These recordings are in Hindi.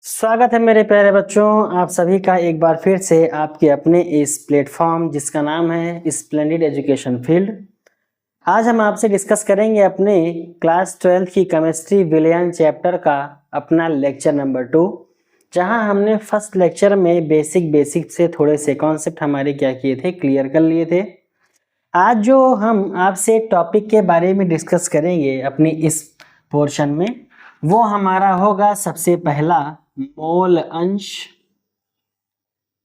स्वागत है मेरे प्यारे बच्चों, आप सभी का एक बार फिर से आपके अपने इस प्लेटफॉर्म जिसका नाम है स्प्लेंडिड एजुकेशन फील्ड। आज हम आपसे डिस्कस करेंगे अपने क्लास 12 की केमिस्ट्री विलयन चैप्टर का अपना लेक्चर नंबर 2, जहां हमने फर्स्ट लेक्चर में बेसिक से थोड़े से कॉन्सेप्ट हमारे क्या किए थे, क्लियर कर लिए थे। आज जो हम आपसे टॉपिक के बारे में डिस्कस करेंगे अपनी इस पोर्शन में, वो हमारा होगा सबसे पहला मोल अंश,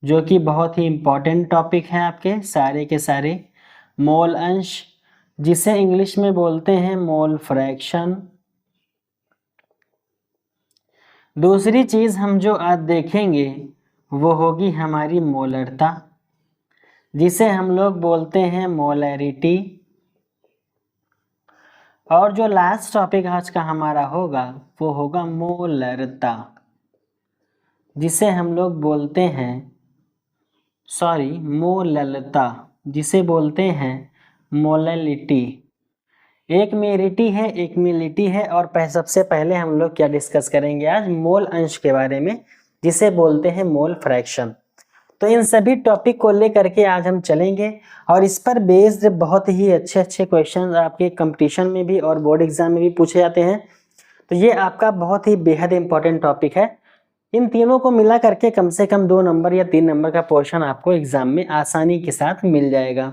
जो कि बहुत ही इंपॉर्टेंट टॉपिक है आपके सारे के सारे। मोल अंश जिसे इंग्लिश में बोलते हैं मोल फ्रैक्शन। दूसरी चीज हम जो आज देखेंगे वो होगी हमारी मोलरता, जिसे हम लोग बोलते हैं मोलैरिटी। और जो लास्ट टॉपिक आज का हमारा होगा वो होगा मोलरता, जिसे हम लोग बोलते हैं मोललता, जिसे बोलते हैं मोलैलिटी। एक में इरिटी है, एक में लिटी है। और सबसे पहले हम लोग क्या डिस्कस करेंगे आज, मोल अंश के बारे में, जिसे बोलते हैं मोल फ्रैक्शन। तो इन सभी टॉपिक को लेकर के आज हम चलेंगे और इस पर बेस्ड बहुत ही अच्छे अच्छे क्वेश्चन आपके कंपटीशन में भी और बोर्ड एग्जाम में भी पूछे जाते हैं। तो ये आपका बहुत ही बेहद इंपॉर्टेंट टॉपिक है। इन तीनों को मिला करके कम से कम 2 नंबर या 3 नंबर का पोर्शन आपको एग्जाम में आसानी के साथ मिल जाएगा।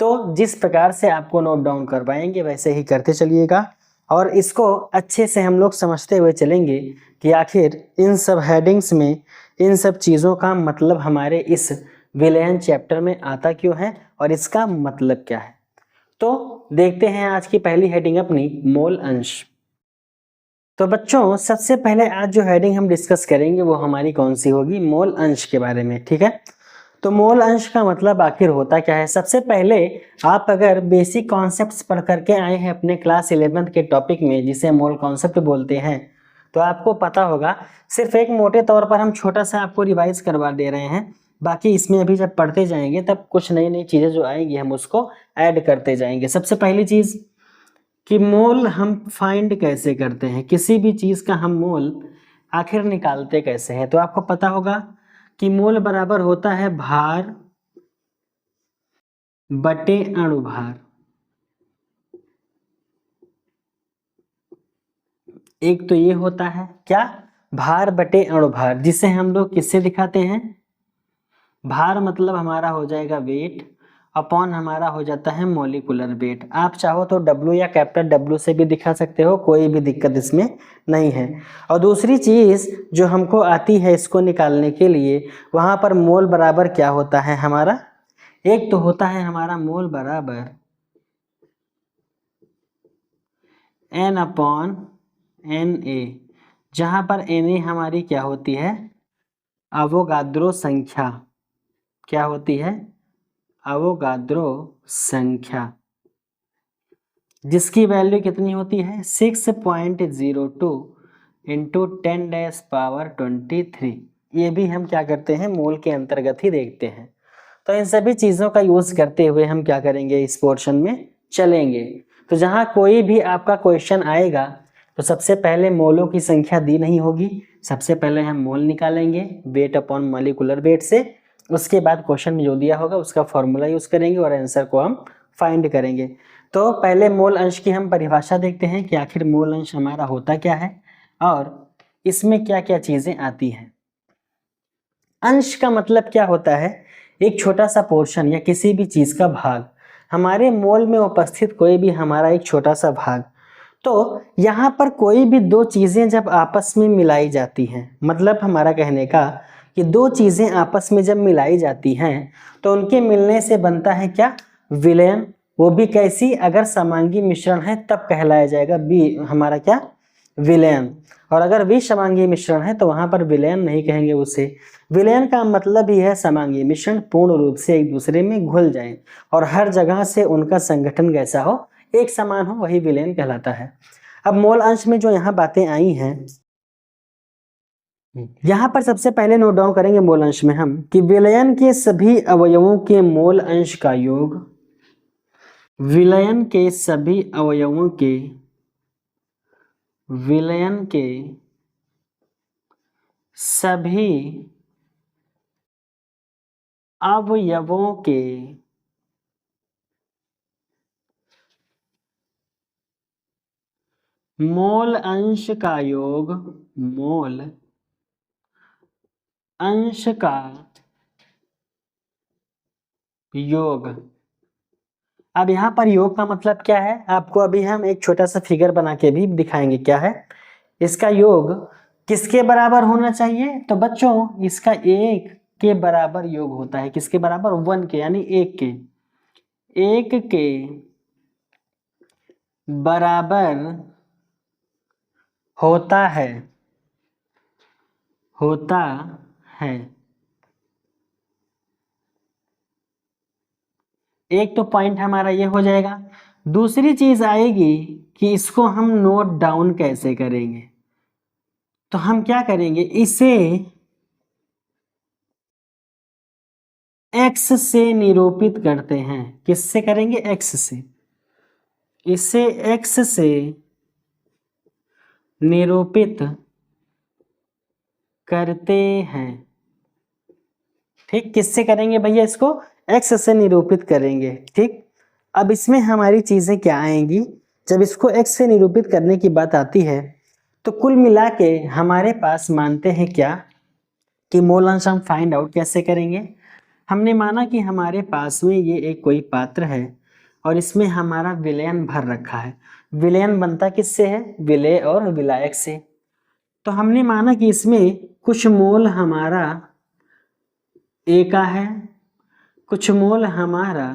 तो जिस प्रकार से आपको नोट डाउन करवाएंगे वैसे ही करते चलिएगा और इसको अच्छे से हम लोग समझते हुए चलेंगे कि आखिर इन सब हेडिंग्स में इन सब चीज़ों का मतलब हमारे इस विलयन चैप्टर में आता क्यों है और इसका मतलब क्या है। तो देखते हैं आज की पहली हेडिंग अपनी मोल अंश। तो बच्चों सबसे पहले आज जो हेडिंग हम डिस्कस करेंगे वो हमारी कौन सी होगी, मोल अंश के बारे में। ठीक है, तो मोल अंश का मतलब आखिर होता क्या है। सबसे पहले आप अगर बेसिक कॉन्सेप्ट्स पढ़ करके आए हैं अपने क्लास 11th के टॉपिक में, जिसे मोल कॉन्सेप्ट बोलते हैं, तो आपको पता होगा। सिर्फ एक मोटे तौर पर हम छोटा सा आपको रिवाइज करवा दे रहे हैं, बाकी इसमें अभी जब पढ़ते जाएंगे तब कुछ नई नई चीज़ें जो आएंगी हम उसको ऐड करते जाएंगे। सबसे पहली चीज़ कि मोल हम फाइंड कैसे करते हैं, किसी भी चीज़ का हम मोल आखिर निकालते कैसे हैं। तो आपको पता होगा कि मोल बराबर होता है भार बटे अणुभार। एक तो ये होता है क्या, भार बटे अणुभार, जिसे हम लोग किससे दिखाते हैं, भार मतलब हमारा हो जाएगा वेट अपॉन हमारा हो जाता है मोलिकुलर वेट। आप चाहो तो W या कैपिटल W से भी दिखा सकते हो, कोई भी दिक्कत इसमें नहीं है। और दूसरी चीज़ जो हमको आती है इसको निकालने के लिए, वहाँ पर मोल बराबर क्या होता है हमारा, एक तो होता है हमारा मोल बराबर N अपॉन Na, जहाँ पर Na हमारी क्या होती है, अवोगाद्रो संख्या। क्या होती है, अवोगाद्रो संख्या, जिसकी वैल्यू कितनी होती है 6.02 इंटू 10⁻23। ये भी हम क्या करते हैं, मोल के अंतर्गत ही देखते हैं। तो इन सभी चीज़ों का यूज करते हुए हम क्या करेंगे, इस पोर्शन में चलेंगे। तो जहाँ कोई भी आपका क्वेश्चन आएगा तो सबसे पहले मोलों की संख्या दी नहीं होगी, सबसे पहले हम मोल निकालेंगे वेट अपॉन मॉलिक्यूलर वेट से। उसके बाद क्वेश्चन में जो दिया होगा उसका फॉर्मूला यूज करेंगे और आंसर को हम फाइंड करेंगे। तो पहले मोल अंश की हम परिभाषा देखते हैं कि आखिर मोल अंश हमारा होता क्या है और इसमें क्या क्या चीजें आती हैं। अंश का मतलब क्या होता है, एक छोटा सा पोर्शन या किसी भी चीज का भाग, हमारे मोल में उपस्थित कोई भी हमारा एक छोटा सा भाग। तो यहाँ पर कोई भी दो चीजें जब आपस में मिलाई जाती हैं, मतलब हमारा कहने का कि दो चीजें आपस में जब मिलाई जाती हैं तो उनके मिलने से बनता है क्या, विलयन। वो भी कैसी, अगर समांगी मिश्रण है तब कहलाया जाएगा बी हमारा क्या, विलयन। और अगर विषमांगी मिश्रण है तो वहां पर विलयन नहीं कहेंगे उसे। विलयन का मतलब ही है समांगी मिश्रण पूर्ण रूप से एक दूसरे में घुल जाए और हर जगह से उनका संगठन कैसा हो, एक समान हो, वही विलयन कहलाता है। अब मोल अंश में जो यहाँ बातें आई हैं, यहाँ पर सबसे पहले नोट डाउन करेंगे मोल अंश में हम कि विलयन के सभी अवयवों के मोल अंश का योग, विलयन के सभी अवयवों के, विलयन के सभी अवयवों के मोल अंश का योग, मोल अंश का योग। अब यहाँ पर योग का मतलब क्या है, आपको अभी हम एक छोटा सा फिगर बना के भी दिखाएंगे क्या है। इसका योग किसके बराबर होना चाहिए, तो बच्चों इसका 1 के बराबर योग होता है। किसके बराबर, 1 के, यानी 1 के, 1 के बराबर होता है, होता है। एक तो पॉइंट हमारा ये हो जाएगा। दूसरी चीज आएगी कि इसको हम नोट डाउन कैसे करेंगे। तो हम क्या करेंगे, इसे x से निरूपित करते हैं। किससे करेंगे, x से। इसे x से निरूपित करते हैं। ठीक, किससे करेंगे भैया, इसको x से निरूपित करेंगे। ठीक, अब इसमें हमारी चीजें क्या आएंगी, जब इसको x से निरूपित करने की बात आती है तो कुल मिला के हमारे पास मानते हैं क्या कि मोल अंश हम फाइंड आउट कैसे करेंगे। हमने माना कि हमारे पास में ये एक कोई पात्र है और इसमें हमारा विलयन भर रखा है। विलयन बनता किससे है, विलेय और विलायक से। तो हमने माना कि इसमें कुछ मोल हमारा A का है, कुछ मोल हमारा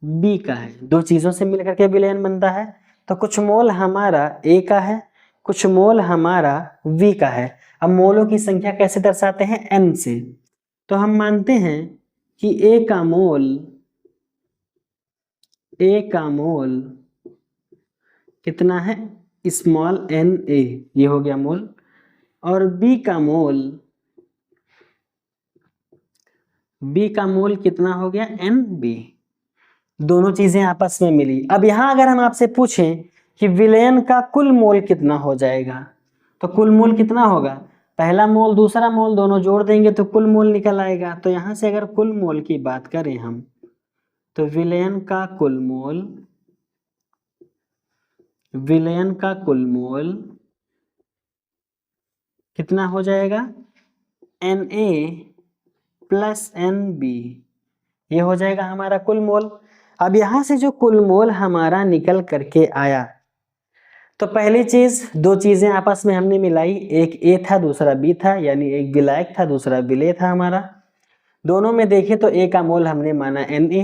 B का है। दो चीजों से मिलकर के विलयन बनता है। तो कुछ मोल हमारा A का है, कुछ मोल हमारा V का है। अब मोलों की संख्या कैसे दर्शाते हैं, N से। तो हम मानते हैं कि A का मोल कितना है, स्मॉल n a, ये हो गया मोल। और B का मोल कितना हो गया, NB। दोनों चीजें आपस में मिली। अब यहां अगर हम आपसे पूछें कि विलयन का कुल मोल कितना हो जाएगा, तो कुल मोल कितना होगा, पहला मोल दूसरा मोल दोनों जोड़ देंगे तो कुल मोल निकल आएगा। तो यहां से अगर कुल मोल की बात करें हम, तो विलयन का कुल मोल कितना हो जाएगा, Na प्लस NB, ये हो जाएगा हमारा कुल मोल। अब यहां से जो कुल मोल हमारा निकल करके आया, तो पहली चीज, दो चीजें आपस में हमने मिलाई, एक A था दूसरा B था, यानी एक विलायक था दूसरा विलेय था हमारा। दोनों में देखें तो A का मोल हमने माना Na,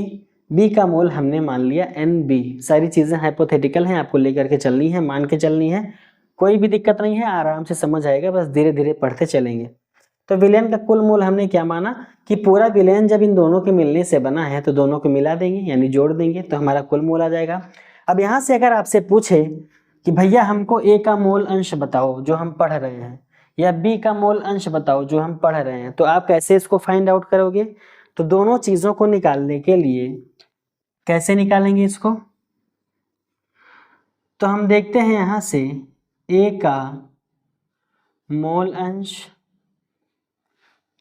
B का मोल हमने मान लिया NB। सारी चीजें हाइपोथेटिकल हैं, आपको लेकर के चलनी है, मान के चलनी है, कोई भी दिक्कत नहीं है, आराम से समझ आएगा, बस धीरे धीरे पढ़ते चलेंगे। तो विलयन का कुल मोल हमने क्या माना कि पूरा विलयन जब इन दोनों के मिलने से बना है तो दोनों को मिला देंगे, यानी जोड़ देंगे, तो हमारा कुल मोल आ जाएगा। अब यहां से अगर आपसे पूछे कि भैया हमको A का मोल अंश बताओ जो हम पढ़ रहे हैं, या B का मोल अंश बताओ जो हम पढ़ रहे हैं, तो आप कैसे इसको फाइंड आउट करोगे। तो दोनों चीजों को निकालने के लिए कैसे निकालेंगे इसको, तो हम देखते हैं यहां से A का मोल अंश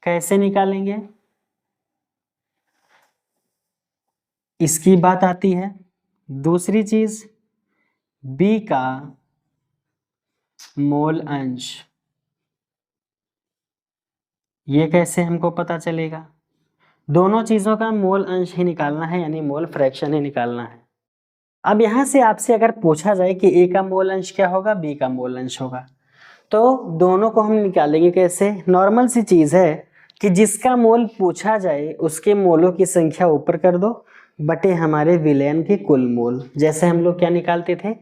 कैसे निकालेंगे, इसकी बात आती है। दूसरी चीज B का मोल अंश, ये कैसे हमको पता चलेगा, दोनों चीजों का मोल अंश ही निकालना है, यानी मोल फ्रैक्शन ही निकालना है। अब यहां से आपसे अगर पूछा जाए कि A का मोल अंश क्या होगा, B का मोल अंश होगा, तो दोनों को हम निकालेंगे कैसे। नॉर्मल सी चीज है कि जिसका मोल पूछा जाए उसके मोलों की संख्या ऊपर कर दो बटे हमारे विलयन के कुल मोल। जैसे हम लोग क्या निकालते थे,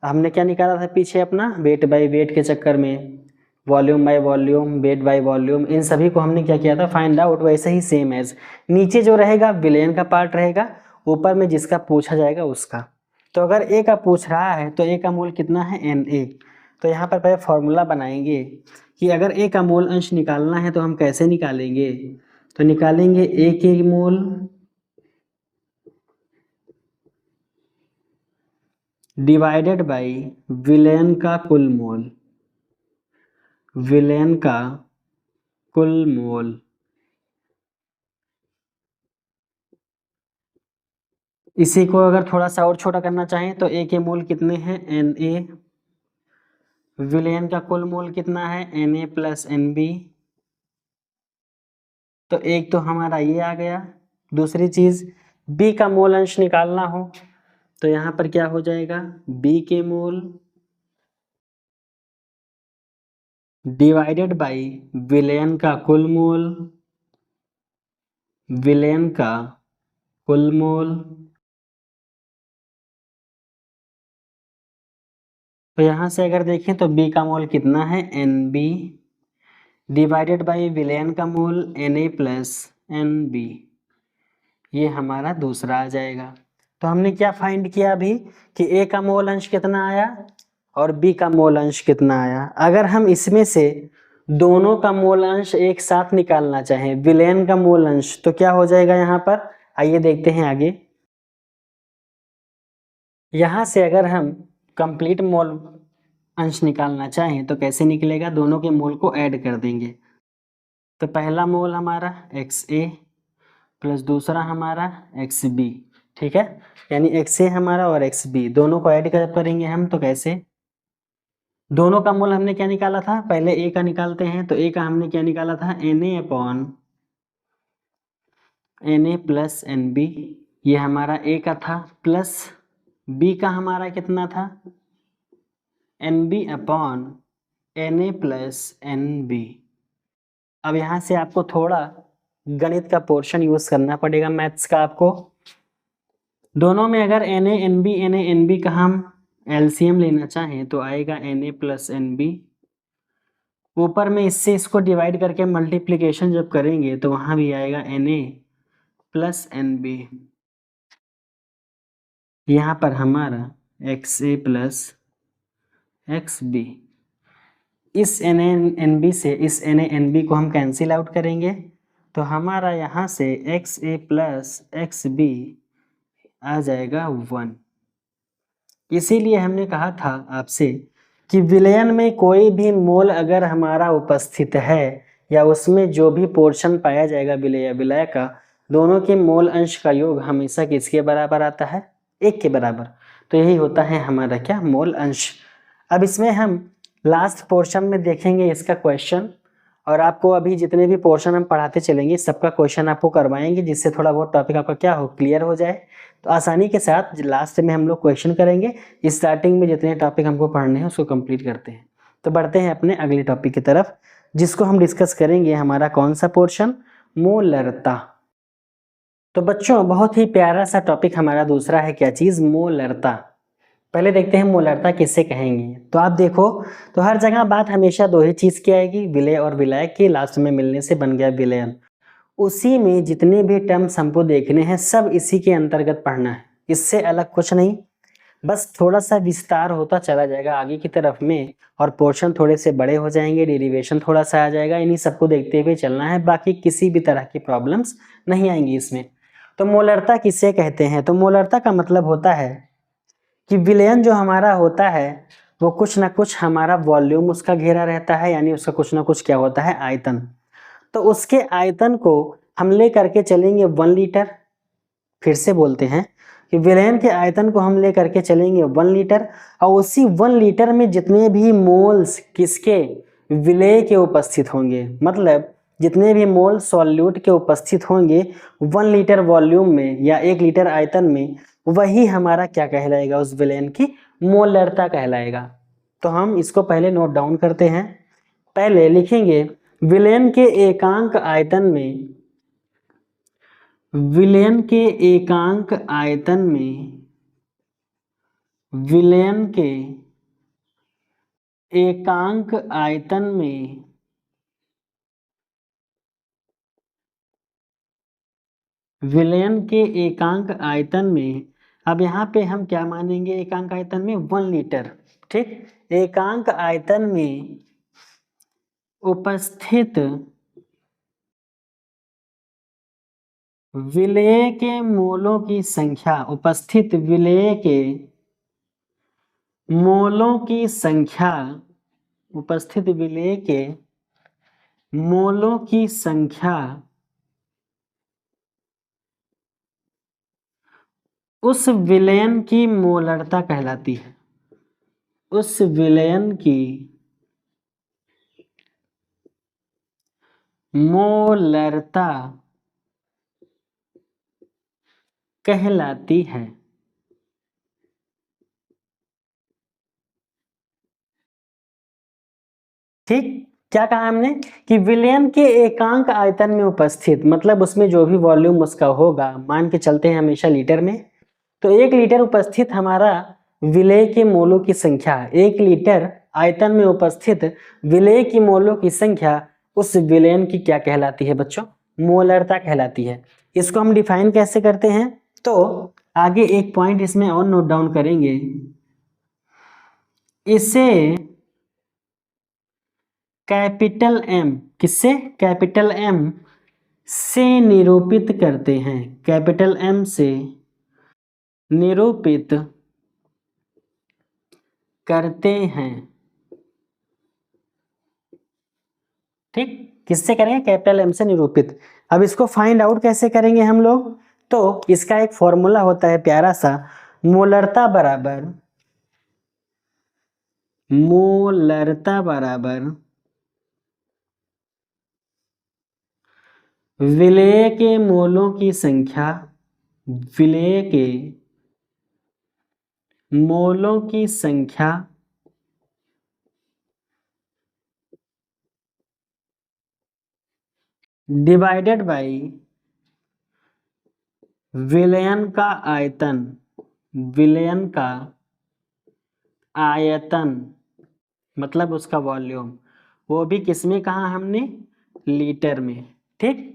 हमने क्या निकाला था पीछे अपना, वेट बाय वेट के चक्कर में, volume by volume, weight by volume, इन सभी को हमने क्या किया था, फाइंड आउट। वैसे ही सेम एज नीचे जो रहेगा विलयन का पार्ट रहेगा, ऊपर में जिसका पूछा जाएगा उसका। तो अगर A का पूछ रहा है तो A का मोल कितना है, Na। तो यहाँ पर पहले फॉर्मूला बनाएंगे कि अगर A का मोल अंश निकालना है तो हम कैसे निकालेंगे। तो निकालेंगे A के मोल डिवाइडेड बाई विलयन का कुल मोल। विलयन का कुल मोल। इसी को अगर थोड़ा सा और छोटा करना चाहें तो ए के मोल कितने हैं, Na। विलयन का कुल मोल कितना है, Na प्लस Nb। तो एक तो हमारा ये आ गया। दूसरी चीज B का मोल अंश निकालना हो तो यहाँ पर क्या हो जाएगा, B के मोल डिवाइडेड बाई विलयन का कुल मोल, विलयन का कुल मोल। तो यहाँ से अगर देखें तो B का मोल कितना है, Nb डिवाइडेड बाई विलयन का मोल Na प्लस Nb। ये हमारा दूसरा आ जाएगा। तो हमने क्या फाइंड किया अभी कि A का मोल अंश कितना आया और B का मोल अंश कितना आया। अगर हम इसमें से दोनों का मोल अंश एक साथ निकालना चाहें, विलयन का मोल अंश, तो क्या हो जाएगा यहाँ पर, आइए देखते हैं आगे। यहाँ से अगर हम कंप्लीट मोल अंश निकालना चाहें तो कैसे निकलेगा, दोनों के मोल को ऐड कर देंगे। तो पहला मोल हमारा XA प्लस दूसरा हमारा XB, ठीक है। यानी XA हमारा और XB दोनों को ऐड करेंगे हम, तो कैसे, दोनों का मोल हमने क्या निकाला था, पहले A का निकालते हैं। तो A का हमने क्या निकाला था, Na upon Na plus Nb, ये हमारा A का था, प्लस B का हमारा कितना था, Nb upon Na plus Nb। अब यहाँ से आपको थोड़ा गणित का पोर्शन यूज करना पड़ेगा, मैथ्स का आपको। दोनों में अगर Na Nb का हम एलसीएम लेना चाहें तो आएगा Na प्लस Nb। ऊपर में इससे इसको डिवाइड करके मल्टीप्लिकेशन जब करेंगे तो वहां भी आएगा Na प्लस Nb। यहाँ पर हमारा XA प्लस XB, इस Na Nb से इस Na Nb को हम कैंसिल आउट करेंगे तो हमारा यहाँ से XA प्लस XB आ जाएगा 1। इसीलिए हमने कहा था आपसे कि विलयन में कोई भी मोल अगर हमारा उपस्थित है या उसमें जो भी पोर्शन पाया जाएगा विलय या विलय का, दोनों के मोल अंश का योग हमेशा किसके बराबर आता है, 1 के बराबर। तो यही होता है हमारा क्या, मोल अंश। अब इसमें हम लास्ट पोर्शन में देखेंगे इसका क्वेश्चन, और आपको अभी जितने भी पोर्शन हम पढ़ाते चलेंगे सबका क्वेश्चन आपको करवाएंगे, जिससे थोड़ा बहुत टॉपिक आपका क्या हो, क्लियर हो जाए। तो आसानी के साथ लास्ट में हम लोग क्वेश्चन करेंगे, स्टार्टिंग में जितने टॉपिक हमको पढ़ने हैं उसको कंप्लीट करते हैं। तो बढ़ते हैं अपने अगले टॉपिक की तरफ, जिसको हम डिस्कस करेंगे, हमारा कौन सा पोर्शन, मोलरता। तो बच्चों बहुत ही प्यारा सा टॉपिक हमारा दूसरा है, क्या चीज़, मोलरता। पहले देखते हैं मोलरता किससे कहेंगे। तो आप देखो तो हर जगह बात हमेशा दो ही चीज़ की आएगी, विलय और विलय की, लास्ट में मिलने से बन गया विलयन। उसी में जितने भी टर्म्स हमको देखने हैं सब इसी के अंतर्गत पढ़ना है, इससे अलग कुछ नहीं। बस थोड़ा सा विस्तार होता चला जाएगा आगे की तरफ में, और पोर्शन थोड़े से बड़े हो जाएंगे, डेरिवेशन थोड़ा सा आ जाएगा, इन्हीं सबको देखते हुए चलना है, बाकी किसी भी तरह की प्रॉब्लम्स नहीं आएंगी इसमें। तो मोलरता किससे कहते हैं, तो मोलरता का मतलब होता है कि विलयन जो हमारा होता है वो कुछ ना कुछ हमारा वॉल्यूम उसका घेरा रहता है, यानी उसका कुछ ना कुछ क्या होता है, आयतन। तो उसके आयतन को हम ले करके चलेंगे 1 लीटर। फिर से बोलते हैं कि विलयन के आयतन को हम ले करके चलेंगे 1 लीटर, और उसी 1 लीटर में जितने भी मोल्स किसके, विलय के उपस्थित होंगे, मतलब जितने भी मोल सॉल्यूट के उपस्थित होंगे 1 लीटर वॉल्यूम में या 1 लीटर आयतन में, वही हमारा क्या कहलाएगा, उस विलयन की मोलरता कहलाएगा। तो हम इसको पहले नोट डाउन करते हैं। पहले लिखेंगे विलयन के एकांक आयतन में, विलयन के एकांक आयतन में, विलयन के एकांक आयतन में विलयन के एकांक आयतन में, अब यहाँ पे हम क्या मानेंगे, एकांक आयतन में 1 लीटर, ठीक। एकांक आयतन में उपस्थित विलय के मोलों की संख्या, उपस्थित विलय के मोलों की संख्या उपस्थित विलेय के मोलों की संख्या उस विलयन की मोलरता कहलाती है। उस विलयन की मोलरता कहलाती है। ठीक, क्या कहा हमने कि विलयन के एकांक आयतन में उपस्थित, मतलब उसमें जो भी वॉल्यूम उसका होगा, मान के चलते हैं हमेशा लीटर में, तो 1 लीटर उपस्थित हमारा विलेय के मोलों की संख्या, 1 लीटर आयतन में उपस्थित विलेय की मोलों की संख्या उस विलयन की क्या कहलाती है बच्चों? मोलरता कहलाती है। इसको हम डिफाइन कैसे करते हैं? तो आगे एक पॉइंट इसमें और नोट डाउन करेंगे, इसे कैपिटल एम, किससे? कैपिटल एम से निरूपित करते हैं। कैपिटल एम से निरूपित करते हैं। ठीक, किससे करेंगे? कैपिटल एम से निरूपित। अब इसको फाइंड आउट कैसे करेंगे हम लोग? तो इसका एक फॉर्मूला होता है प्यारा सा, मोलरता बराबर विलेय के मोलों की संख्या, विलेय के मोलों की संख्या डिवाइडेड बाई विलयन का आयतन। विलयन का आयतन मतलब उसका वॉल्यूम, वो भी किसमें कहा हमने? लीटर में। ठीक,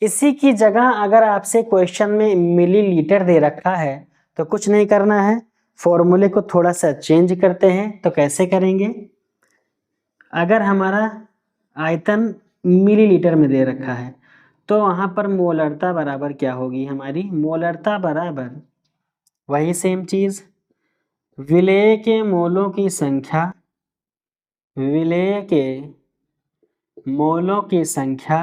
इसी की जगह अगर आपसे क्वेश्चन में मिलीलीटर दे रखा है तो कुछ नहीं करना है, फॉर्मूले को थोड़ा सा चेंज करते हैं। तो कैसे करेंगे? अगर हमारा आयतन मिलीलीटर में दे रखा है तो वहां पर मोलरता बराबर क्या होगी हमारी? मोलरता बराबर वही सेम चीज, विलेय के मोलों की संख्या, विलेय के मोलों की संख्या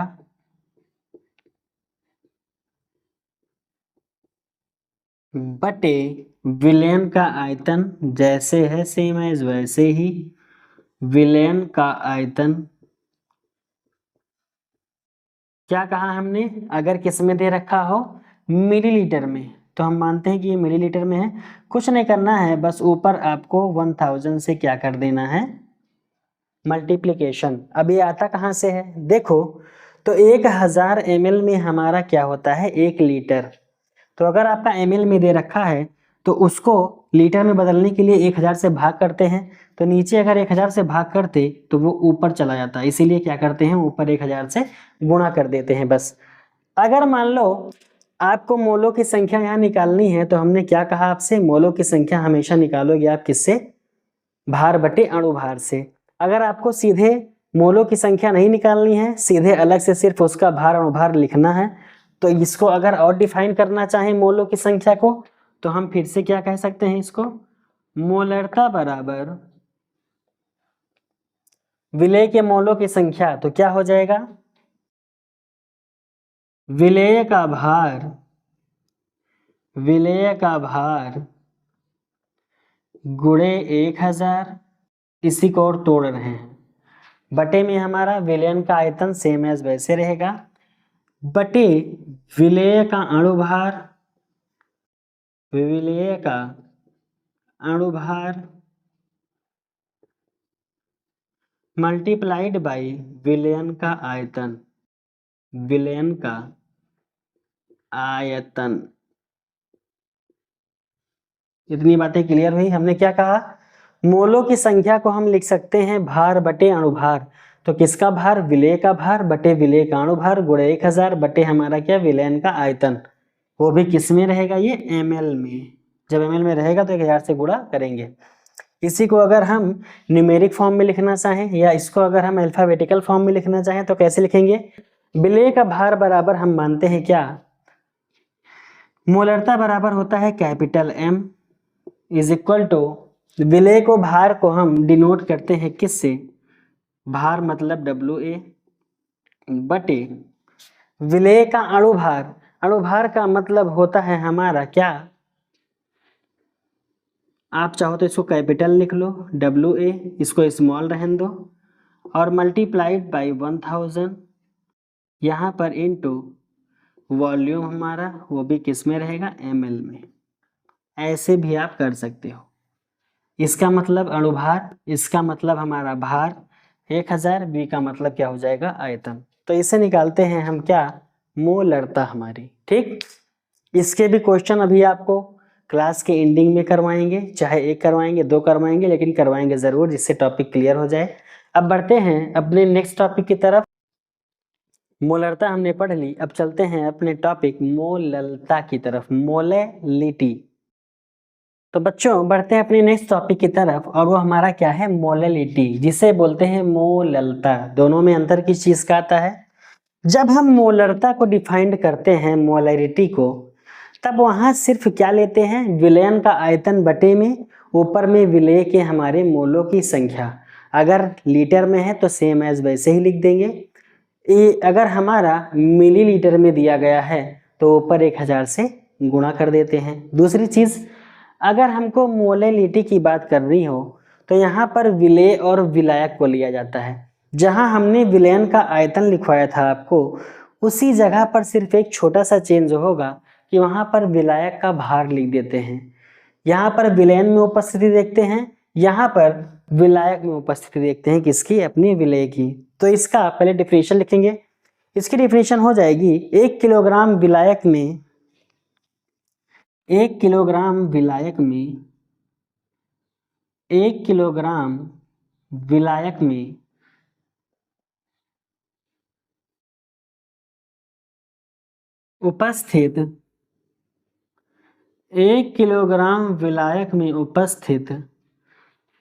बटे विलयन का आयतन, जैसे है सेम एज वैसे ही, विलयन का आयतन। क्या कहा हमने? अगर किस में दे रखा हो? मिलीलीटर में, तो हम मानते हैं कि ये मिलीलीटर में है। कुछ नहीं करना है, बस ऊपर आपको 1000 से क्या कर देना है? मल्टीप्लिकेशन। अब ये आता कहाँ से है? देखो, तो 1000 ml में हमारा क्या होता है? 1 लीटर। तो अगर आपका ml में दे रखा है तो उसको लीटर में बदलने के लिए 1000 से भाग करते हैं। तो नीचे अगर 1000 से भाग करते तो वो ऊपर चला जाता है, इसीलिए क्या करते हैं? ऊपर 1000 से गुणा कर देते हैं बस। अगर मान लो आपको मोलों की संख्या यहाँ निकालनी है तो हमने क्या कहा आपसे? मोलों की संख्या हमेशा निकालोगे आप किससे? भार बटे अणुभार से। अगर आपको सीधे मोलों की संख्या नहीं निकालनी है, सीधे अलग से सिर्फ उसका भार अणुभार लिखना है, तो इसको अगर और डिफाइन करना चाहें मोलों की संख्या को, तो हम फिर से क्या कह सकते हैं इसको? मोलरता बराबर विलेय के मोलों की संख्या। तो क्या हो जाएगा? विलेय का भार, विलेय का भार गुणे 1000, इसी को और तोड़ रहे हैं, बटे में हमारा विलयन का आयतन सेम एज वैसे रहेगा, बटे विलेय का अणुभार, विलेय का अणुभार मल्टीप्लाइड बाई विलयन का आयतन, विलयन का आयतन। इतनी बातें क्लियर हुई? हमने क्या कहा? मोलों की संख्या को हम लिख सकते हैं भार बटे अणुभार। तो किसका भार? विलेय का भार बटे विलेय का अणुभार गुणे 1000 बटे हमारा क्या? विलयन का आयतन। वो भी किस में रहेगा? ये ml में। जब ml में रहेगा तो 1000 से गुणा करेंगे। इसी को अगर हम न्यूमेरिक फॉर्म में लिखना चाहें या इसको अगर हम अल्फाबेटिकल फॉर्म में लिखना चाहें तो कैसे लिखेंगे? विलेय का भार बराबर हम मानते हैं क्या? मोलरता बराबर होता है capital M is equal to, विलेय को भार को हम डिनोट करते हैं किससे? भार मतलब WA बटे विलेय का अणुभार। अणुभार का मतलब होता है हमारा क्या, आप चाहो तो इसको कैपिटल लिख लो WA, इसको स्मॉल रहने दो और मल्टीप्लाइड बाई 1000 यहाँ पर इनटू वॉल्यूम हमारा वो भी किस में रहेगा, ml में। ऐसे भी आप कर सकते हो। इसका मतलब अणुभार, इसका मतलब हमारा भार 1000, बी का मतलब क्या हो जाएगा, आयतन। तो इसे निकालते हैं हम क्या, मोलरता हमारी। ठीक, इसके भी क्वेश्चन अभी आपको क्लास के एंडिंग में करवाएंगे, चाहे एक करवाएंगे 2 करवाएंगे, लेकिन करवाएंगे जरूर, जिससे टॉपिक क्लियर हो जाए। अब बढ़ते हैं अपने नेक्स्ट टॉपिक की तरफ। मोलरता हमने पढ़ ली, अब चलते हैं अपने टॉपिक मोललता की तरफ, मोलेलिटी। तो बच्चों बढ़ते हैं अपने नेक्स्ट टॉपिक की तरफ, और वो हमारा क्या है, मोलेलिटी, जिसे बोलते हैं मोललता। दोनों में अंतर किस चीज का आता है, जब हम मोलरता को डिफाइंड करते हैं, मोलरिटी को, तब वहां सिर्फ क्या लेते हैं, विलयन का आयतन बटे में ऊपर में विलेय के हमारे मोलों की संख्या। अगर लीटर में है तो सेम एज वैसे ही लिख देंगे। अगर हमारा मिलीलीटर में दिया गया है तो ऊपर 1000 से गुणा कर देते हैं। दूसरी चीज, अगर हमको मोलेलिटी की बात करनी हो तो यहाँ पर विलेय और विलायक को लिया जाता है। जहाँ हमने विलयन का आयतन लिखवाया था आपको, उसी जगह पर सिर्फ एक छोटा सा चेंज होगा कि वहाँ पर विलायक का भार लिख देते हैं। यहाँ पर विलयन में उपस्थिति देखते हैं, यहाँ पर विलायक में उपस्थिति देखते हैं, किसकी, अपनी विलेय की। तो इसका पहले डिफिनेशन लिखेंगे। इसकी डिफिनेशन हो जाएगी, 1 किलोग्राम विलायक में 1 किलोग्राम विलायक में 1 किलोग्राम विलायक में उपस्थित 1 किलोग्राम विलायक में उपस्थित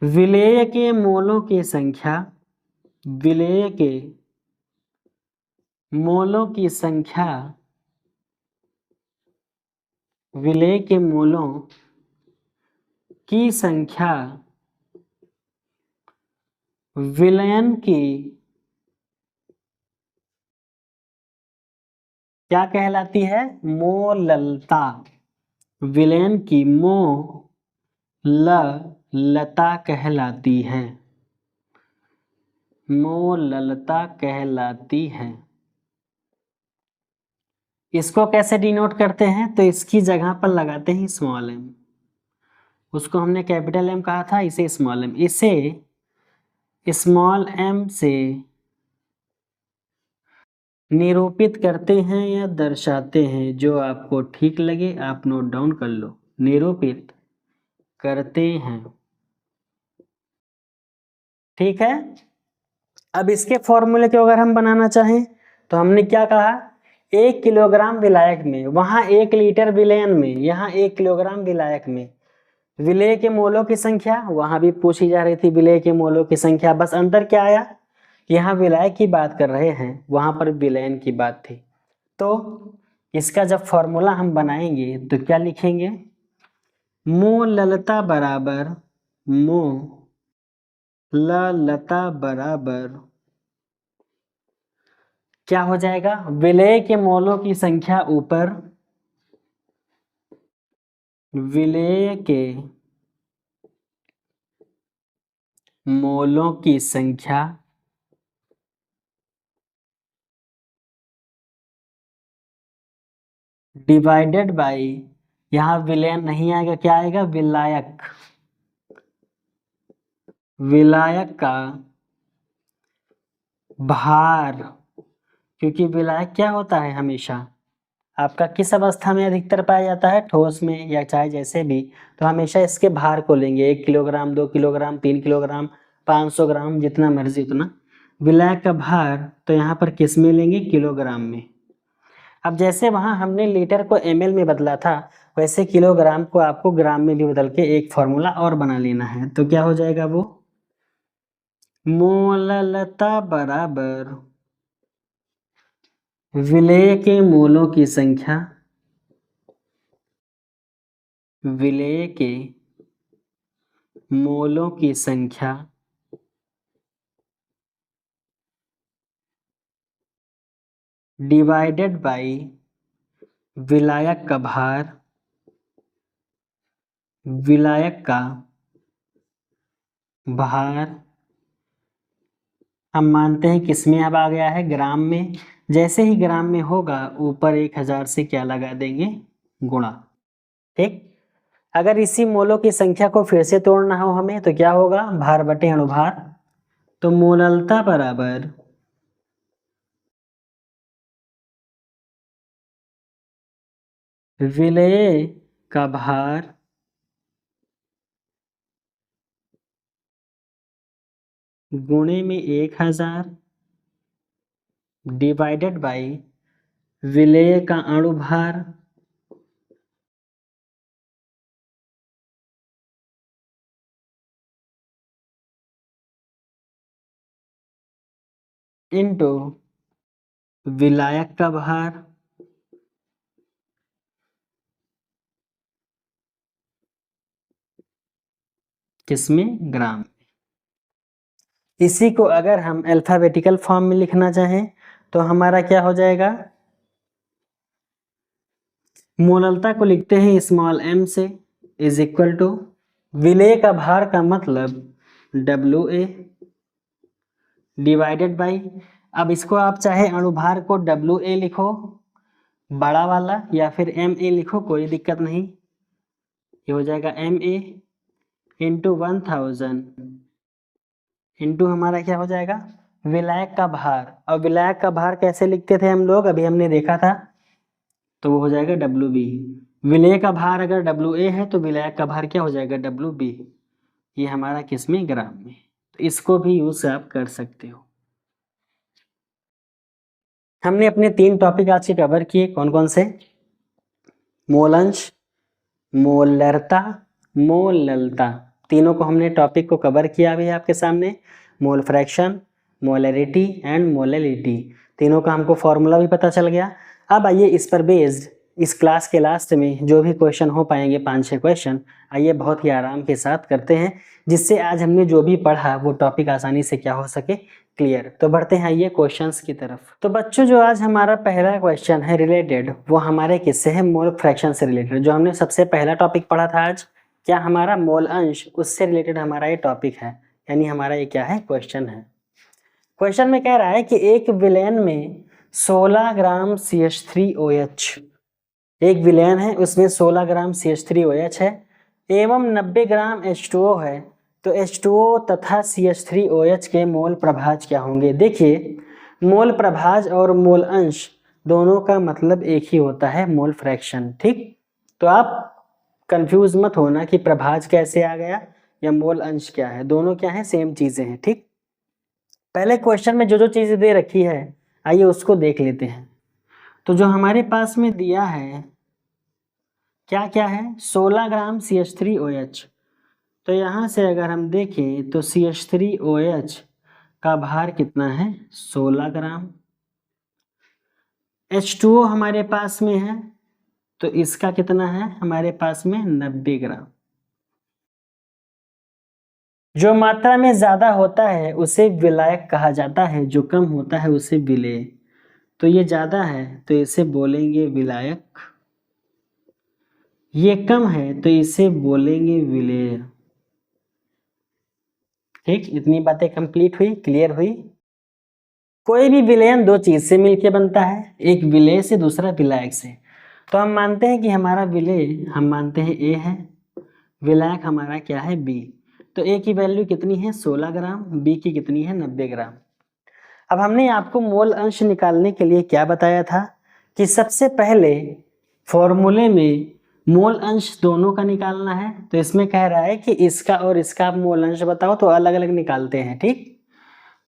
विलेय के मोलों की संख्या, विलेय के मोलों की संख्या, विलेय के मोलों की संख्या विलयन की क्या कहलाती है, मोललता। विलयन की मोललता कहलाती है, मोललता कहलाती है। इसको कैसे डिनोट करते हैं, तो इसकी जगह पर लगाते हैं स्मॉल m। उसको हमने कैपिटल M कहा था, इसे स्मॉल m, इसे स्मॉल m से निरूपित करते हैं या दर्शाते हैं, जो आपको ठीक लगे आप नोट डाउन कर लो। निरूपित करते हैं, ठीक है। अब इसके फॉर्मूले को अगर हम बनाना चाहें तो हमने क्या कहा, 1 किलोग्राम विलायक में, वहां 1 लीटर विलयन में, यहाँ 1 किलोग्राम विलायक में विलेय के मोलों की संख्या, वहां भी पूछी जा रही थी विलेय के मोलों की संख्या। बस अंतर क्या आया, यहाँ विलायक की बात कर रहे हैं, वहां पर विलयन की बात थी। तो इसका जब फॉर्मूला हम बनाएंगे तो क्या लिखेंगे, मोललता बराबर मोललता बराबर क्या हो जाएगा, विलेय के मोलों की संख्या ऊपर विलेय के मोलों की संख्या डिवाइडेड बाय, यहां विलयन नहीं आएगा, क्या आएगा, विलायक, विलायक का भार। क्योंकि विलायक क्या होता है, हमेशा आपका किस अवस्था में अधिकतर पाया जाता है, ठोस में या चाहे जैसे भी, तो हमेशा इसके भार को लेंगे, 1 किलोग्राम 2 किलोग्राम 3 किलोग्राम 500 ग्राम, जितना मर्जी उतना। विलायक का भार तो यहाँ पर किस में लेंगे, किलोग्राम में। अब जैसे वहां हमने लीटर को ml में बदला था, वैसे किलोग्राम को आपको ग्राम में भी बदल के एक फॉर्मूला और बना लेना है। तो क्या हो जाएगा वो, मोललता बराबर विलेय के मोलों की संख्या, विलेय के मोलों की संख्या डिवाइडेड बाई विलायक का भार, विलायक का भार हम मानते हैं किसमें अब आ गया है, ग्राम में। जैसे ही ग्राम में होगा ऊपर 1000 से क्या लगा देंगे, गुणा। ठीक, अगर इसी मोलों की संख्या को फिर से तोड़ना हो हमें तो क्या होगा, भार बटे अणुभार। तो मोललता बराबर विलेय का भार गुणे में 1000 डिवाइडेड बाई विलेय का अणुभार इंटू विलायक का भार किसमें, ग्राम। इसी को अगर हम अल्फाबेटिकल फॉर्म में लिखना चाहें तो हमारा क्या हो जाएगा, मोललता को लिखते हैं स्मॉल m से, इज इक्वल टू विलेय का भार का मतलब WA डिवाइडेड बाई, अब इसको आप चाहे अणुभार को WA लिखो बड़ा वाला या फिर MA लिखो, कोई दिक्कत नहीं, ये हो जाएगा MA इंटू 1000 इंटू हमारा क्या हो जाएगा, विलायक का भार। और विलायक का भार कैसे लिखते थे हम लोग, अभी हमने देखा था, तो वो हो जाएगा WB। विलेय का भार अगर WA है तो विलायक का भार क्या हो जाएगा, WB। ये हमारा किसमें, ग्राम में। तो इसको भी यूज आप कर सकते हो। हमने अपने 3 टॉपिक आज के कवर किए, कौन कौन से, मोल अंश, मोलरता, मोललता, तीनों को हमने टॉपिक को कवर किया अभी आपके सामने। Mole fraction, molarity and molality, तीनों का हमको फॉर्मूला भी पता चल गया। अब आइए इस पर बेस्ड इस क्लास के लास्ट में जो भी क्वेश्चन हो पाएंगे 5-6 क्वेश्चन, आइए बहुत ही आराम के साथ करते हैं, जिससे आज हमने जो भी पढ़ा वो टॉपिक आसानी से क्या हो सके, क्लियर। तो बढ़ते हैं आइए क्वेश्चंस की तरफ। तो बच्चों जो आज हमारा पहला क्वेश्चन है रिलेटेड, वो हमारे किससे है, मोल फ्रैक्शन से रिलेटेड। जो हमने सबसे पहला टॉपिक पढ़ा था आज, क्या हमारा मोल अंश, उससे रिलेटेड हमारा ये टॉपिक है, यानी हमारा ये क्या है, क्वेश्चन है। क्वेश्चन में कह रहा है कि एक विलयन में 16 ग्राम CH3OH, एक विलयन है उसमें 16 ग्राम CH3OH है एवं 90 ग्राम H2O है, तो H2O तथा CH3OH के मोल प्रभाज क्या होंगे। देखिए, मोल प्रभाज और मोल अंश दोनों का मतलब एक ही होता है, मोल फ्रैक्शन। ठीक, तो आप कंफ्यूज मत होना कि प्रभाज कैसे आ गया या मोल अंश क्या है, दोनों क्या है, सेम चीजें हैं। ठीक, पहले क्वेश्चन में जो जो चीजें दे रखी है आइए उसको देख लेते हैं। तो जो हमारे पास में दिया है क्या क्या है, 16 ग्राम CH3OH, तो यहाँ से अगर हम देखें तो CH3OH का भार कितना है, 16 ग्राम। H2O हमारे पास में है तो इसका कितना है हमारे पास में, 90 ग्राम। जो मात्रा में ज्यादा होता है उसे विलायक कहा जाता है, जो कम होता है उसे विलेय। तो ये ज्यादा है तो इसे बोलेंगे विलायक, ये कम है तो इसे बोलेंगे विलेय। ठीक, इतनी बातें कंप्लीट हुई, क्लियर हुई। कोई भी विलयन दो चीज से मिलके बनता है, एक विलेय से, दूसरा विलायक से। तो हम मानते हैं कि हमारा विलेय हम मानते हैं A है, विलायक हमारा क्या है B। तो A की वैल्यू कितनी है, 16 ग्राम, B की कितनी है, 90 ग्राम। अब हमने आपको मोल अंश निकालने के लिए क्या बताया था कि सबसे पहले फॉर्मूले में मोल अंश दोनों का निकालना है। तो इसमें कह रहा है कि इसका और इसका मोल अंश बताओ, तो अलग अलग निकालते हैं। ठीक,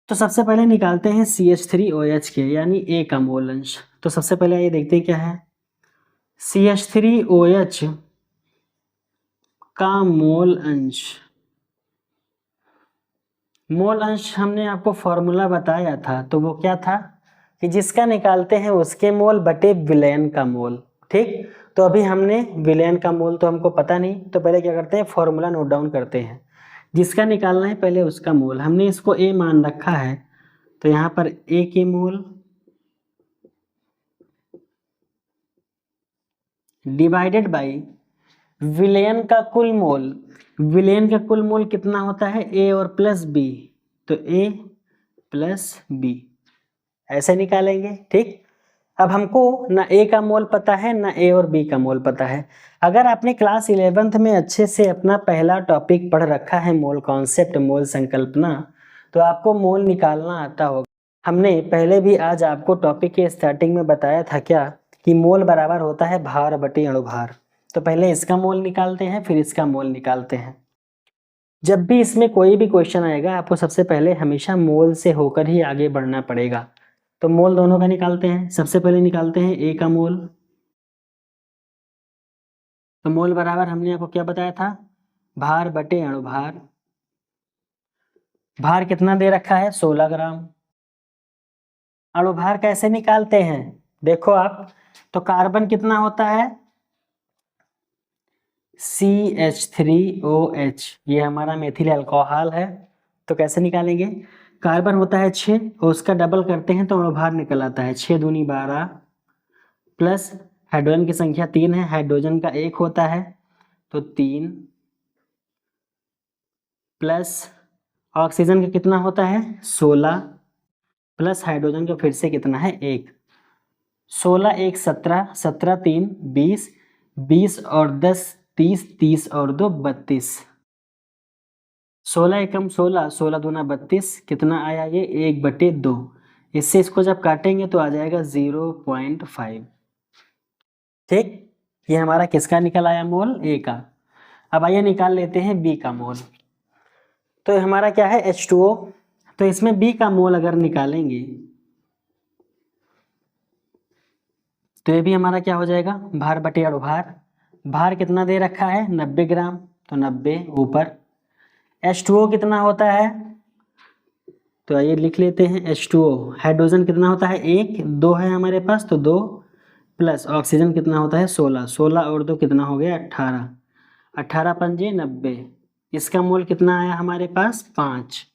तो सबसे पहले निकालते हैं CH3OH के, यानी A का मोल अंश। तो सबसे पहले ये देखते हैं क्या है, CH3OH का मोल अंश। मोल अंश हमने आपको फॉर्मूला बताया था, तो वो क्या था कि जिसका निकालते हैं उसके मोल बटे विलयन का मोल। ठीक, तो अभी हमने विलयन का मोल तो हमको पता नहीं, तो पहले क्या करते हैं, फॉर्मूला नोट डाउन करते हैं। जिसका निकालना है पहले उसका मोल, हमने इसको A मान रखा है, तो यहाँ पर A के मोल डिवाइडेड बाई विलेन का कुल मोल। विलेन का कुल मोल कितना होता है, ए और प्लस बी, तो ए प्लस बी ऐसे निकालेंगे। ठीक, अब हमको ना ए का मोल पता है ना ए और बी का मोल पता है। अगर आपने क्लास 11th में अच्छे से अपना पहला टॉपिक पढ़ रखा है मोल कॉन्सेप्ट, मोल संकल्पना, तो आपको मोल निकालना आता होगा। हमने पहले भी आज आपको टॉपिक के स्टार्टिंग में बताया था क्या, कि मोल बराबर होता है भार बटे अणुभार। तो पहले इसका मोल निकालते हैं, फिर इसका मोल निकालते हैं। जब भी इसमें कोई भी क्वेश्चन आएगा आपको सबसे पहले हमेशा मोल से होकर ही आगे बढ़ना पड़ेगा। तो मोल दोनों का निकालते हैं। सबसे पहले निकालते हैं ए का मोल। तो मोल बराबर हमने आपको क्या बताया था, भार बटे अणुभार। भार कितना दे रखा है, 16 ग्राम। अणुभार कैसे निकालते हैं, देखो आप, तो कार्बन कितना होता है, CH3OH, ये हमारा मेथिल अल्कोहल है। तो कैसे निकालेंगे, कार्बन होता है 6 और उसका डबल करते हैं तो अणुभार निकल आता है 6 दूनी 12, प्लस हाइड्रोजन की संख्या 3 है, हाइड्रोजन का 1 होता है तो 3, प्लस ऑक्सीजन का कितना होता है 16, प्लस हाइड्रोजन का फिर से कितना है 1, 16 1 17, 17 3 20, 20 और 10 30, 30 और 2 32, 16 एकम 16, 16 दूना 32, कितना आया ये 1/2। इससे इसको जब काटेंगे तो आ जाएगा 0.5। ठीक, ये हमारा किसका निकल आया मोल, ए का। अब आइए निकाल लेते हैं बी का मोल। तो हमारा क्या है H2O, तो इसमें बी का मोल अगर निकालेंगे तो ये भी हमारा क्या हो जाएगा, भार बटे अणुभार। भार कितना दे रखा है 90 ग्राम, तो 90 ऊपर। H2O कितना होता है, तो आइए लिख लेते हैं H2O। हाइड्रोजन कितना होता है 1, 2 है हमारे पास तो 2, प्लस ऑक्सीजन कितना होता है 16, 16 और 2 कितना हो गया 18, 18 पंजे 90। इसका मोल कितना आया हमारे पास 5।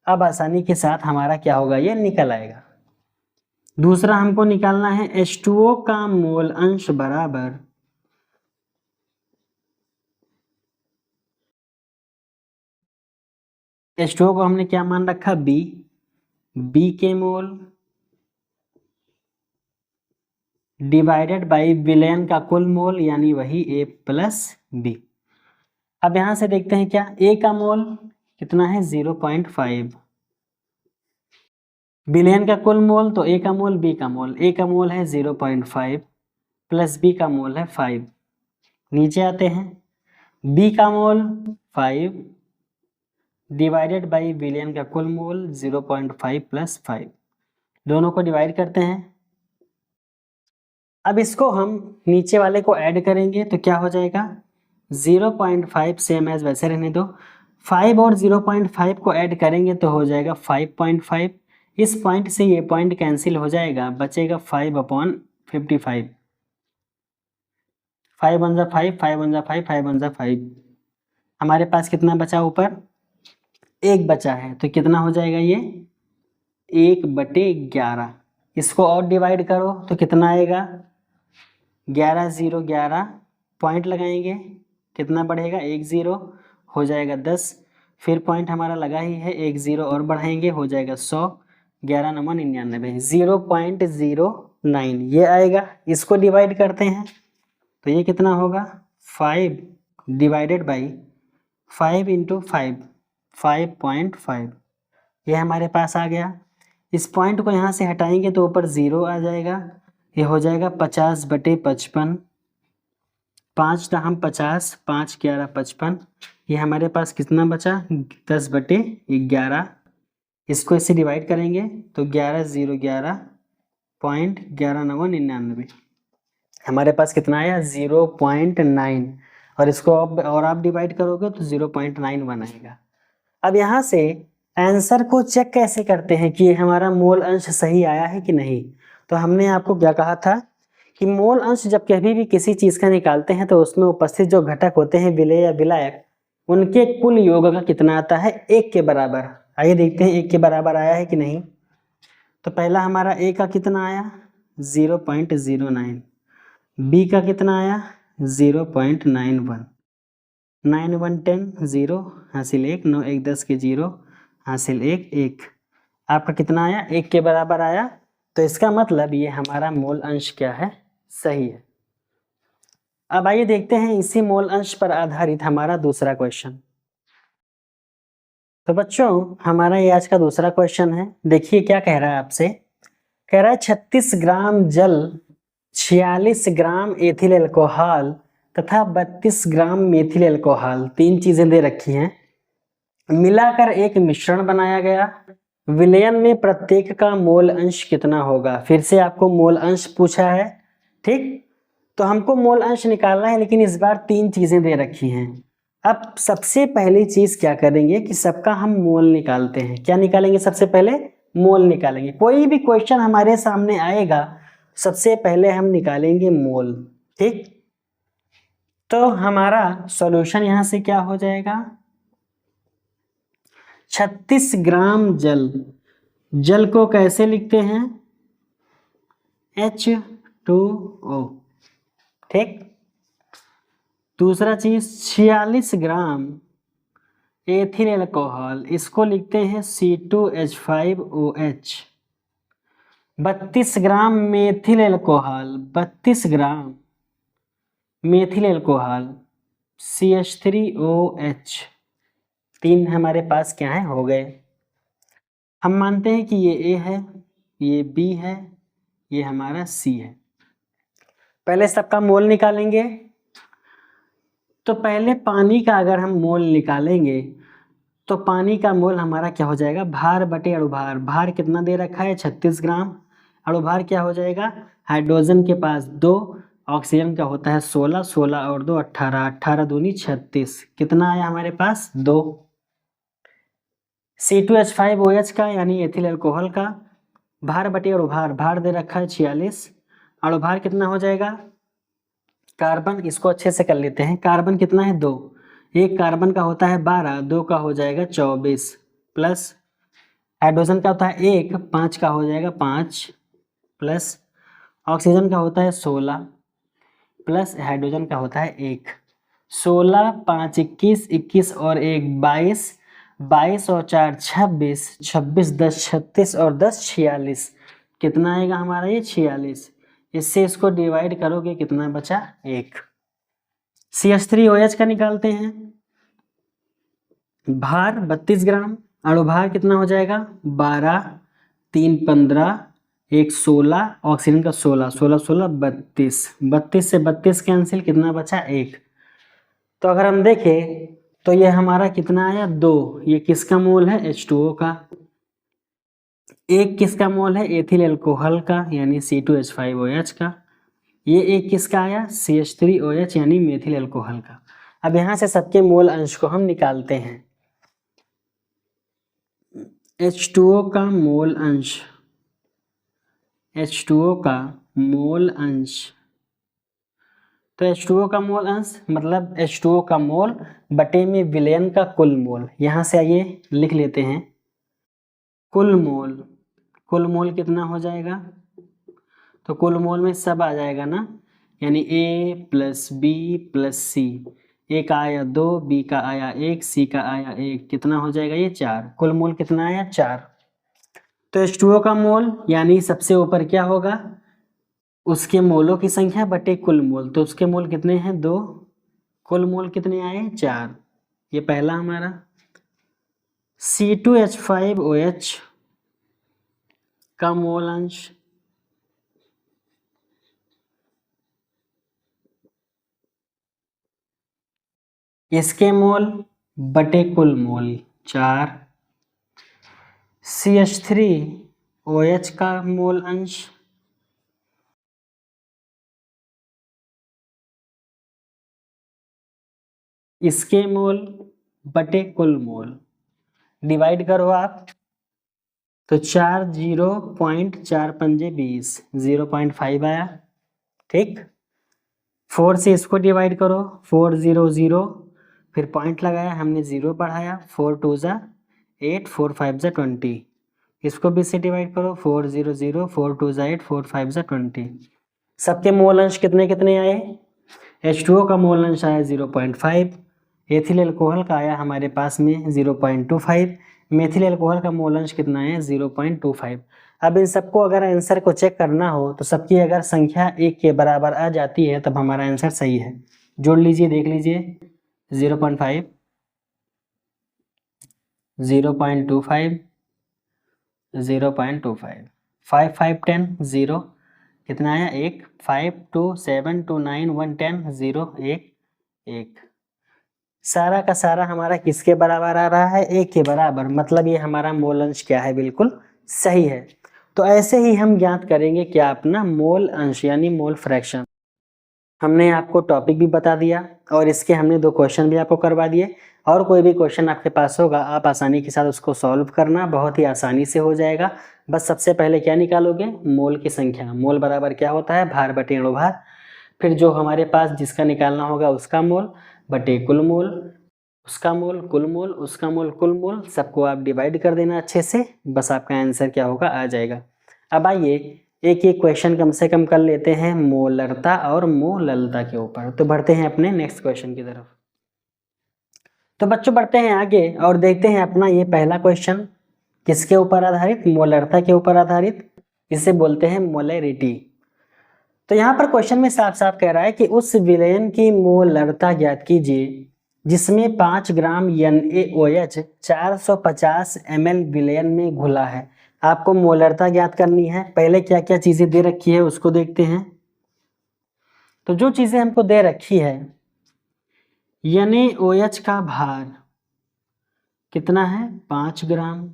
अब आसानी के साथ हमारा क्या होगा, ये निकल आएगा। दूसरा हमको निकालना है H2O का मोल अंश बराबर H2O को हमने क्या मान रखा B, B के मोल डिवाइडेड बाई विलेन का कुल मोल यानी वही A प्लस B। अब यहां से देखते हैं क्या, A का मोल कितना है 0.5, विलेन का कुल मोल तो A का मोल B का मोल, A का मोल है 0.5 प्लस B का मोल है 5। नीचे आते हैं, B का मोल 5 डिवाइडेड बाई विलेन का कुल मोल 0.5 प्लस 5, दोनों को डिवाइड करते हैं। अब इसको हम नीचे वाले को ऐड करेंगे तो क्या हो जाएगा 0.5, सेम एज वैसे रहने दो। 5 और 0.5 को ऐड करेंगे तो हो जाएगा 5.5। इस पॉइंट से ये पॉइंट कैंसिल हो जाएगा, बचेगा 5/55। 5 1 जा 5, 5 1 जा 5, 5 1 जा 5। हमारे पास कितना बचा, ऊपर 1 बचा है, तो कितना हो जाएगा ये 1/11। इसको और डिवाइड करो तो कितना आएगा 11 0 11, पॉइंट लगाएंगे कितना बढ़ेगा 1 0, हो जाएगा 10। फिर पॉइंट हमारा लगा ही है, 1 0 और बढ़ाएंगे हो जाएगा 100, 11 9 99, 0.09 ये आएगा। इसको डिवाइड करते हैं तो ये कितना होगा 5 डिवाइडेड बाई 5 इंटू 5, 5.5, ये हमारे पास आ गया। इस पॉइंट को यहाँ से हटाएंगे तो ऊपर 0 आ जाएगा, ये हो जाएगा 50/55, 5 दाहम 50, 5 11 55, ये हमारे पास कितना बचा 10/11। इसको इससे डिवाइड करेंगे तो 11 0 11.11 9 99, हमारे पास कितना आया 0.9, और इसको और आप डिवाइड करोगे तो 0.91 आएगा। अब यहाँ से आंसर को चेक कैसे करते हैं कि हमारा मोल अंश सही आया है कि नहीं, तो हमने आपको क्या कहा था कि मोल अंश जब कभी भी किसी चीज़ का निकालते हैं तो उसमें उपस्थित जो घटक होते हैं विलेय या विलायक, उनके कुल योग का कितना आता है 1 के बराबर। आइए देखते हैं 1 के बराबर आया है कि नहीं। तो पहला हमारा A का कितना आया 0.09, बी का कितना आया 0.91, 9 1 10 0 हासिल 1, 9 1 10 के 0 हासिल 1 1, आपका कितना आया 1 के बराबर आया। तो इसका मतलब ये हमारा मोल अंश क्या है, सही है। अब आइए देखते हैं इसी मोल अंश पर आधारित हमारा दूसरा क्वेश्चन। तो बच्चों हमारा ये आज का दूसरा क्वेश्चन है। देखिए क्या कह रहा है आपसे, कह रहा है 36 ग्राम जल, 46 ग्राम एथिल अल्कोहल तथा 32 ग्राम मेथिल अल्कोहल, 3 चीजें दे रखी हैं, मिलाकर एक मिश्रण बनाया गया। विलयन में प्रत्येक का मोल अंश कितना होगा। फिर से आपको मोल अंश पूछा है, ठीक। तो हमको मोल अंश निकालना है, लेकिन इस बार 3 चीजें दे रखी हैं। अब सबसे पहली चीज क्या करेंगे कि सबका हम मोल निकालते हैं। क्या निकालेंगे, सबसे पहले मोल निकालेंगे। कोई भी क्वेश्चन हमारे सामने आएगा सबसे पहले हम निकालेंगे मोल, ठीक। तो हमारा सॉल्यूशन यहां से क्या हो जाएगा, 36 ग्राम जल, जल को कैसे लिखते हैं H2O, ठीक। दूसरा चीज 46 ग्राम एथिल अल्कोहल, इसको लिखते हैं C2H5OH। 32 ग्राम मेथिल अल्कोहल, 32 ग्राम मेथिल अल्कोहल CH3OH। 3 हमारे पास क्या है, हो गए। हम मानते हैं कि ये A है, ये B है, ये हमारा C है। पहले सबका मोल निकालेंगे। तो पहले पानी का अगर हम मोल निकालेंगे तो पानी का मोल हमारा क्या हो जाएगा, भार बटे अणुभार। भार कितना दे रखा है 36 ग्राम, अणुभार क्या हो जाएगा, हाइड्रोजन के पास 2, ऑक्सीजन का होता है 16, 16 और 2 18, 18 दूनी 36, कितना आया हमारे पास 2। C2H5OH का यानी एथिल अल्कोहल का भार बटे अणुभार, भार दे रखा है 46, अणुभार कितना हो जाएगा, कार्बन, इसको अच्छे से कर लेते हैं। कार्बन कितना है 2, एक कार्बन का होता है 12, 2 का हो जाएगा 24, प्लस हाइड्रोजन का होता है 1, 5 का हो जाएगा 5, प्लस ऑक्सीजन का होता है 16, प्लस हाइड्रोजन का होता है 1। 16 5 21, 21 और 1 22, 22 और 4 26, 26 10 36 और 10 46, कितना आएगा हमारा ये 46। इससे इसको डिवाइड करोगे कितना बचा 1। CH3OH का निकालते हैं। भार 32 ग्राम, अणुभार कितना हो जाएगा 12, 3 15, 1 16, ऑक्सीजन का 16, 16 16 32, 32 से 32 कैंसिल, कितना बचा 1। तो अगर हम देखें तो ये हमारा कितना आया 2, ये किसका मोल है H2O का, 1 किसका मोल है एथिल अल्कोहल का यानी C2H5OH का, ये 1 किसका आया CH3OH यानी मेथिल अल्कोहल का। अब यहाँ से सबके मोल अंश को हम निकालते हैं। H2O का मोल अंश, H2O का मोल अंश, तो H2O का मोल अंश मतलब H2O का मोल बटे में विलयन का कुल मोल। यहाँ से आइए लिख लेते हैं कुल मोल। कुल मोल कितना हो जाएगा, तो कुल मोल में सब आ जाएगा ना, यानी A plus B plus C। A का आया 2, B का आया 1, C का आया 1, कितना हो जाएगा ये 4। कुल मोल कितना आया 4। तो H2O का मोल यानी सबसे ऊपर क्या होगा, उसके मोलों की संख्या बटे कुल मोल। तो उसके मोल कितने हैं 2, कुल मोल कितने आए 4। ये पहला हमारा। C2H5OH का मोल अंश, इसके मोल बटे कुल मोल 4। CH3OH का मोल अंश, इसके मोल बटे कुल मोल, डिवाइड करो आप तो 4 0.4 पंजे 20, 0.5 आया, ठीक। 4 से इसको डिवाइड करो, 4 0 0, फिर पॉइंट लगाया हमने 0 बढ़ाया, 4 2 ज़ा 8, 4 5 ज़ा 20, इसको भी से डिवाइड करो, 4 0 0, 4 2 ज़ा 8, 4 5 ज़ा 20। सबके मोल अंश कितने कितने आए? H2O का मोल अंश आया 0.5, एथिल एल्कोहल का आया हमारे पास में 0.25, मेथिल एल्कोहल का मोल अंश कितना है? 0.25। अब इन सबको अगर आंसर को चेक करना हो तो सबकी अगर संख्या 1 के बराबर आ जाती है तब हमारा आंसर सही है। जोड़ लीजिए, देख लीजिए, 0.5, 0.25, 0.25, 5 5 10 0, कितना आया? 1, 5 2 7 2 9 1 10 0 1 1। सारा का सारा हमारा किसके बराबर आ रहा है? 1 के बराबर, मतलब ये हमारा मोल अंश क्या है? बिल्कुल सही है। तो ऐसे ही हम ज्ञात करेंगे क्या? अपना मोल अंश यानी मोल फ्रैक्शन। हमने आपको टॉपिक भी बता दिया और इसके हमने 2 क्वेश्चन भी आपको करवा दिए। और कोई भी क्वेश्चन आपके पास होगा आप आसानी के साथ उसको सॉल्व करना, बहुत ही आसानी से हो जाएगा। बस सबसे पहले क्या निकालोगे? मोल की संख्या। मोल बराबर क्या होता है? भार बटे अणुभार। फिर जो हमारे पास जिसका निकालना होगा उसका मोल बटे कुल मोल, उसका मोल कुल मोल, उसका मोल कुल मोल, सबको आप डिवाइड कर देना अच्छे से, बस आपका आंसर क्या होगा? आ जाएगा। अब आइए एक एक क्वेश्चन कम से कम कर लेते हैं मोलरता और मोललता के ऊपर। तो बढ़ते हैं अपने नेक्स्ट क्वेश्चन की तरफ। तो बच्चों बढ़ते हैं आगे और देखते हैं अपना ये पहला क्वेश्चन किसके ऊपर आधारित? मोलरता के ऊपर आधारित। इसे बोलते हैं मोलैरिटी। तो यहाँ पर क्वेश्चन में साफ साफ कह रहा है कि उस विलयन की मोलरता ज्ञात कीजिए जिसमें 5 ग्राम NaOH 450 ml विलयन में घुला है। आपको मोलरता ज्ञात करनी है। पहले क्या क्या चीजें दे रखी है उसको देखते हैं। तो जो चीजें हमको दे रखी है, NaOH का भार कितना है? 5 ग्राम।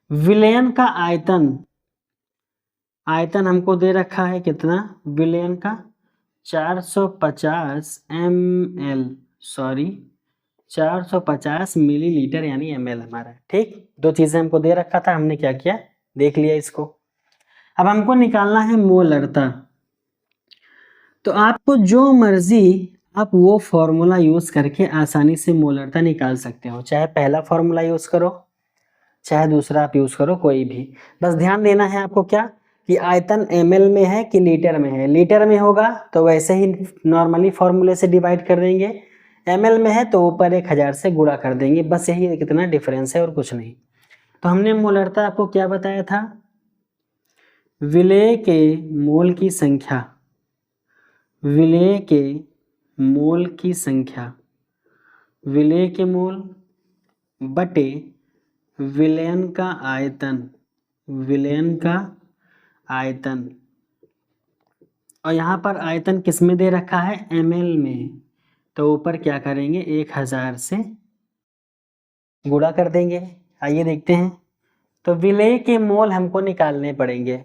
विलयन का आयतन, आयतन हमको दे रखा है कितना? विलयन का 450 ml, सॉरी 450 मिलीलीटर यानी ml हमारा। ठीक, 2 चीजें हमको दे रखा था, हमने क्या किया? देख लिया इसको। अब हमको निकालना है मोलरता। तो आपको जो मर्जी आप वो फॉर्मूला यूज करके आसानी से मोलरता निकाल सकते हो। चाहे पहला फॉर्मूला यूज करो, चाहे दूसरा आप यूज करो, कोई भी। बस ध्यान देना है आपको क्या कि आयतन ml में है कि लीटर में है। लीटर में होगा तो वैसे ही नॉर्मली फॉर्मूले से डिवाइड कर देंगे, ml में है तो ऊपर 1000 से गुणा कर देंगे। बस यही कितना डिफरेंस है और कुछ नहीं। तो हमने मोलरता आपको क्या बताया था? विलेय के मोल की संख्या, विलेय के मोल की संख्या, विलेय के मोल बटे विलयन का आयतन, विलयन का आयतन। और यहाँ पर आयतन किस में दे रखा है? ml में। तो ऊपर क्या करेंगे? 1000 से गुणा कर देंगे। आइए देखते हैं। तो विलेय के मोल हमको निकालने पड़ेंगे।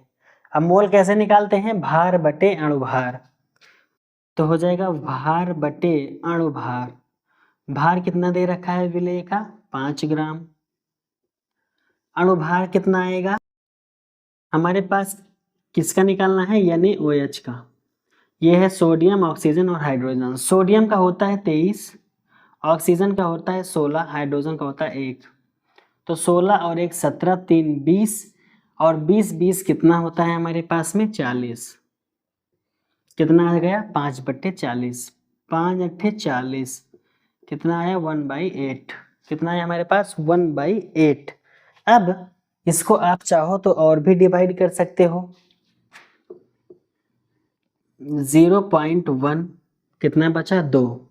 अब मोल कैसे निकालते हैं? भार बटे अणुभार। तो हो जाएगा भार बटे अणुभार। भार कितना दे रखा है विलेय का? 5 ग्राम। अणुभार कितना आएगा हमारे पास? किसका निकालना है? NaOH का। ये है सोडियम, ऑक्सीजन और हाइड्रोजन। सोडियम का होता है 23, ऑक्सीजन का होता है 16, हाइड्रोजन का होता है 1। तो 16 और 1 17, 3 20 और 20 20 कितना होता है हमारे पास में? 40। कितना आ गया? 5 बट्टे 40, 5 अट्ठे 40, कितना आया? 1/8। कितना है हमारे पास? 1/8। अब इसको आप चाहो तो और भी डिवाइड कर सकते हो। 0.1 कितना बचा? 2।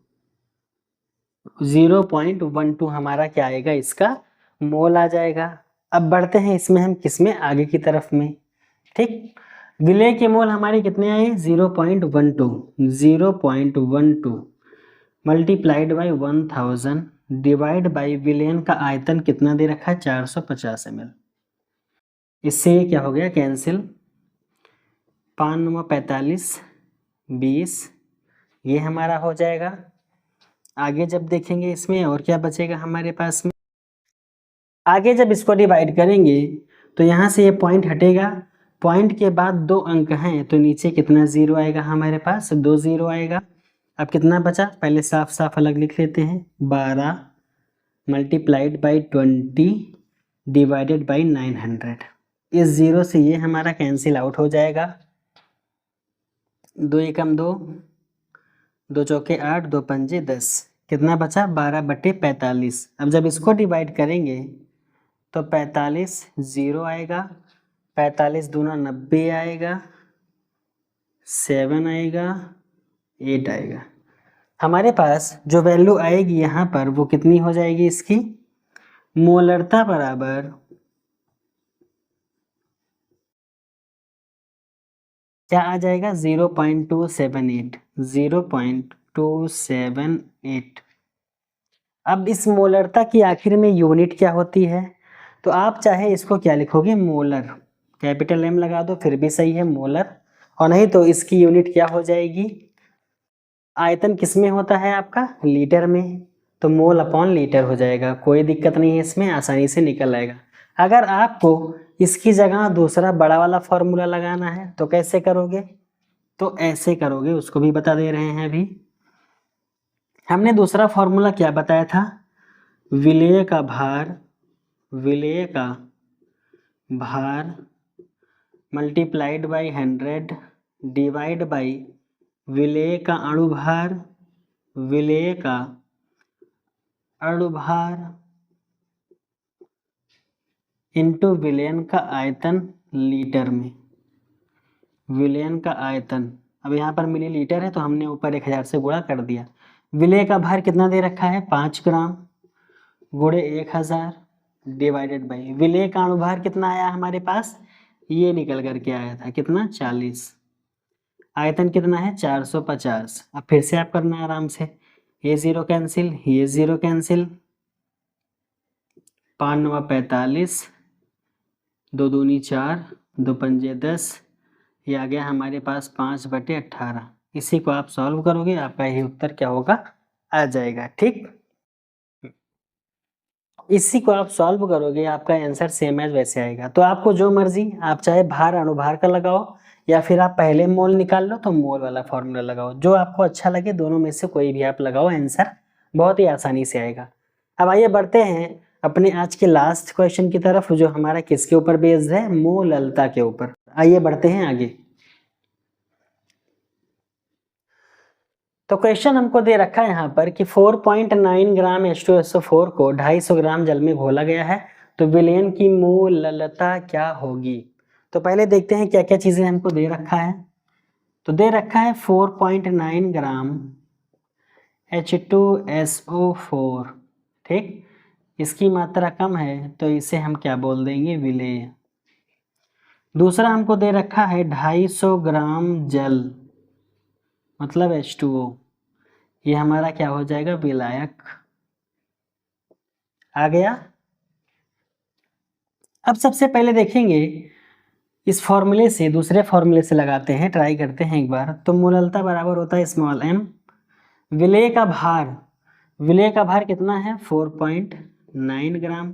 0.12 हमारा क्या आएगा? इसका मोल आ जाएगा। अब बढ़ते हैं इसमें हम किसमें? आगे की तरफ में। ठीक, विलेय के मोल हमारे कितने आए? 0.12। 0.12 मल्टीप्लाइड बाई 1000 डिवाइड बाई विलयन का आयतन कितना दे रखा है? 450 ml। इससे क्या हो गया? कैंसिल। 5 9 45 20, ये हमारा हो जाएगा। आगे जब देखेंगे इसमें और क्या बचेगा हमारे पास में? आगे जब इसको डिवाइड करेंगे तो यहाँ से ये पॉइंट हटेगा। पॉइंट के बाद 2 अंक हैं तो नीचे कितना 0 आएगा हमारे पास? 2 0 आएगा। अब कितना बचा? पहले साफ साफ अलग लिख लेते हैं। 12 मल्टीप्लाइड बाई 20 डिवाइडेड बाई 900। इस 0 से ये हमारा कैंसिल आउट हो जाएगा। 2 एकम 2, 2 चौके 8, 2 पंजे 10, कितना बचा 12/45। अब जब इसको डिवाइड करेंगे तो 45 0 आएगा, 45 दूना 90 आएगा, 7 आएगा, 8 आएगा। हमारे पास जो वैल्यू आएगी यहाँ पर वो कितनी हो जाएगी इसकी, मोलरता बराबर क्या आ जाएगा 0.278, 0.278। अब इस मोलरता की आखिर में यूनिट क्या होती है, तो आप चाहे इसको क्या लिखोगे, मोलर, कैपिटल M लगा दो फिर भी सही है, मोलर, और नहीं तो इसकी यूनिट क्या हो जाएगी, आयतन किस में होता है आपका, लीटर में, तो मोल अपॉन लीटर हो जाएगा। कोई दिक्कत नहीं है इसमें, आसानी से निकल आएगा। अगर आपको इसकी जगह दूसरा बड़ा वाला फॉर्मूला लगाना है तो कैसे करोगे, तो ऐसे करोगे, उसको भी बता दे रहे हैं अभी। हमने दूसरा फॉर्मूला क्या बताया था, विलेय का भार, विलेय का भार मल्टीप्लाइड बाई 100 डिवाइड बाई विलेय का अणुभार, विलेय का अणुभार इंटू विलयन का आयतन लीटर में, विलयन का आयतन, अब यहाँ पर मिलीलीटर है तो हमने ऊपर 1000 से गुणा कर दिया। विलेय का भार कितना दे रखा है 5 ग्राम, गुणे 1000 डिवाइडेड बाई विलेय का अणुभार कितना आया हमारे पास, ये निकल करके आया था कितना 40, आयतन कितना है 450। अब फिर से आप करना आराम से, ये 0 कैंसिल, ये 0 कैंसिल, 5 9 45, 2 दूनी 4, 2 पंजे 10, ये आ गया हमारे पास 5/18। इसी को आप सॉल्व करोगे, आपका यही उत्तर क्या होगा, आ जाएगा। ठीक, इसी को आप सॉल्व करोगे, आपका आंसर सेम एज वैसे आएगा। तो आपको जो मर्जी, आप चाहे भार अणुभार का लगाओ या फिर आप पहले मोल निकाल लो तो मोल वाला फॉर्मूला लगाओ, जो आपको अच्छा लगे दोनों में से कोई भी आप लगाओ, आंसर बहुत ही आसानी से आएगा। अब आइए बढ़ते हैं अपने आज के लास्ट क्वेश्चन की तरफ, जो हमारा किसके ऊपर बेस्ड है, मोललता के ऊपर। आइए बढ़ते हैं आगे। तो क्वेश्चन हमको दे रखा है यहाँ पर कि 4.9 ग्राम H2SO4 को 250 ग्राम जल में घोला गया है, तो विलयन की मोललता क्या होगी। तो पहले देखते हैं क्या क्या चीजें हमको दे रखा है। तो दे रखा है 4.9 ग्राम H2SO4, ठीक, इसकी मात्रा कम है तो इसे हम क्या बोल देंगे, विलेय। दूसरा हमको दे रखा है 250 ग्राम जल, मतलब H2O, ये हमारा क्या हो जाएगा, विलायक। आ गया। अब सबसे पहले देखेंगे इस फॉर्मूले से, दूसरे फॉर्मूले से लगाते हैं, ट्राई करते हैं एक बार। तो मोललता बराबर होता है स्मॉल m, विलेय का भार, विलेय का भार कितना है 4.9 ग्राम,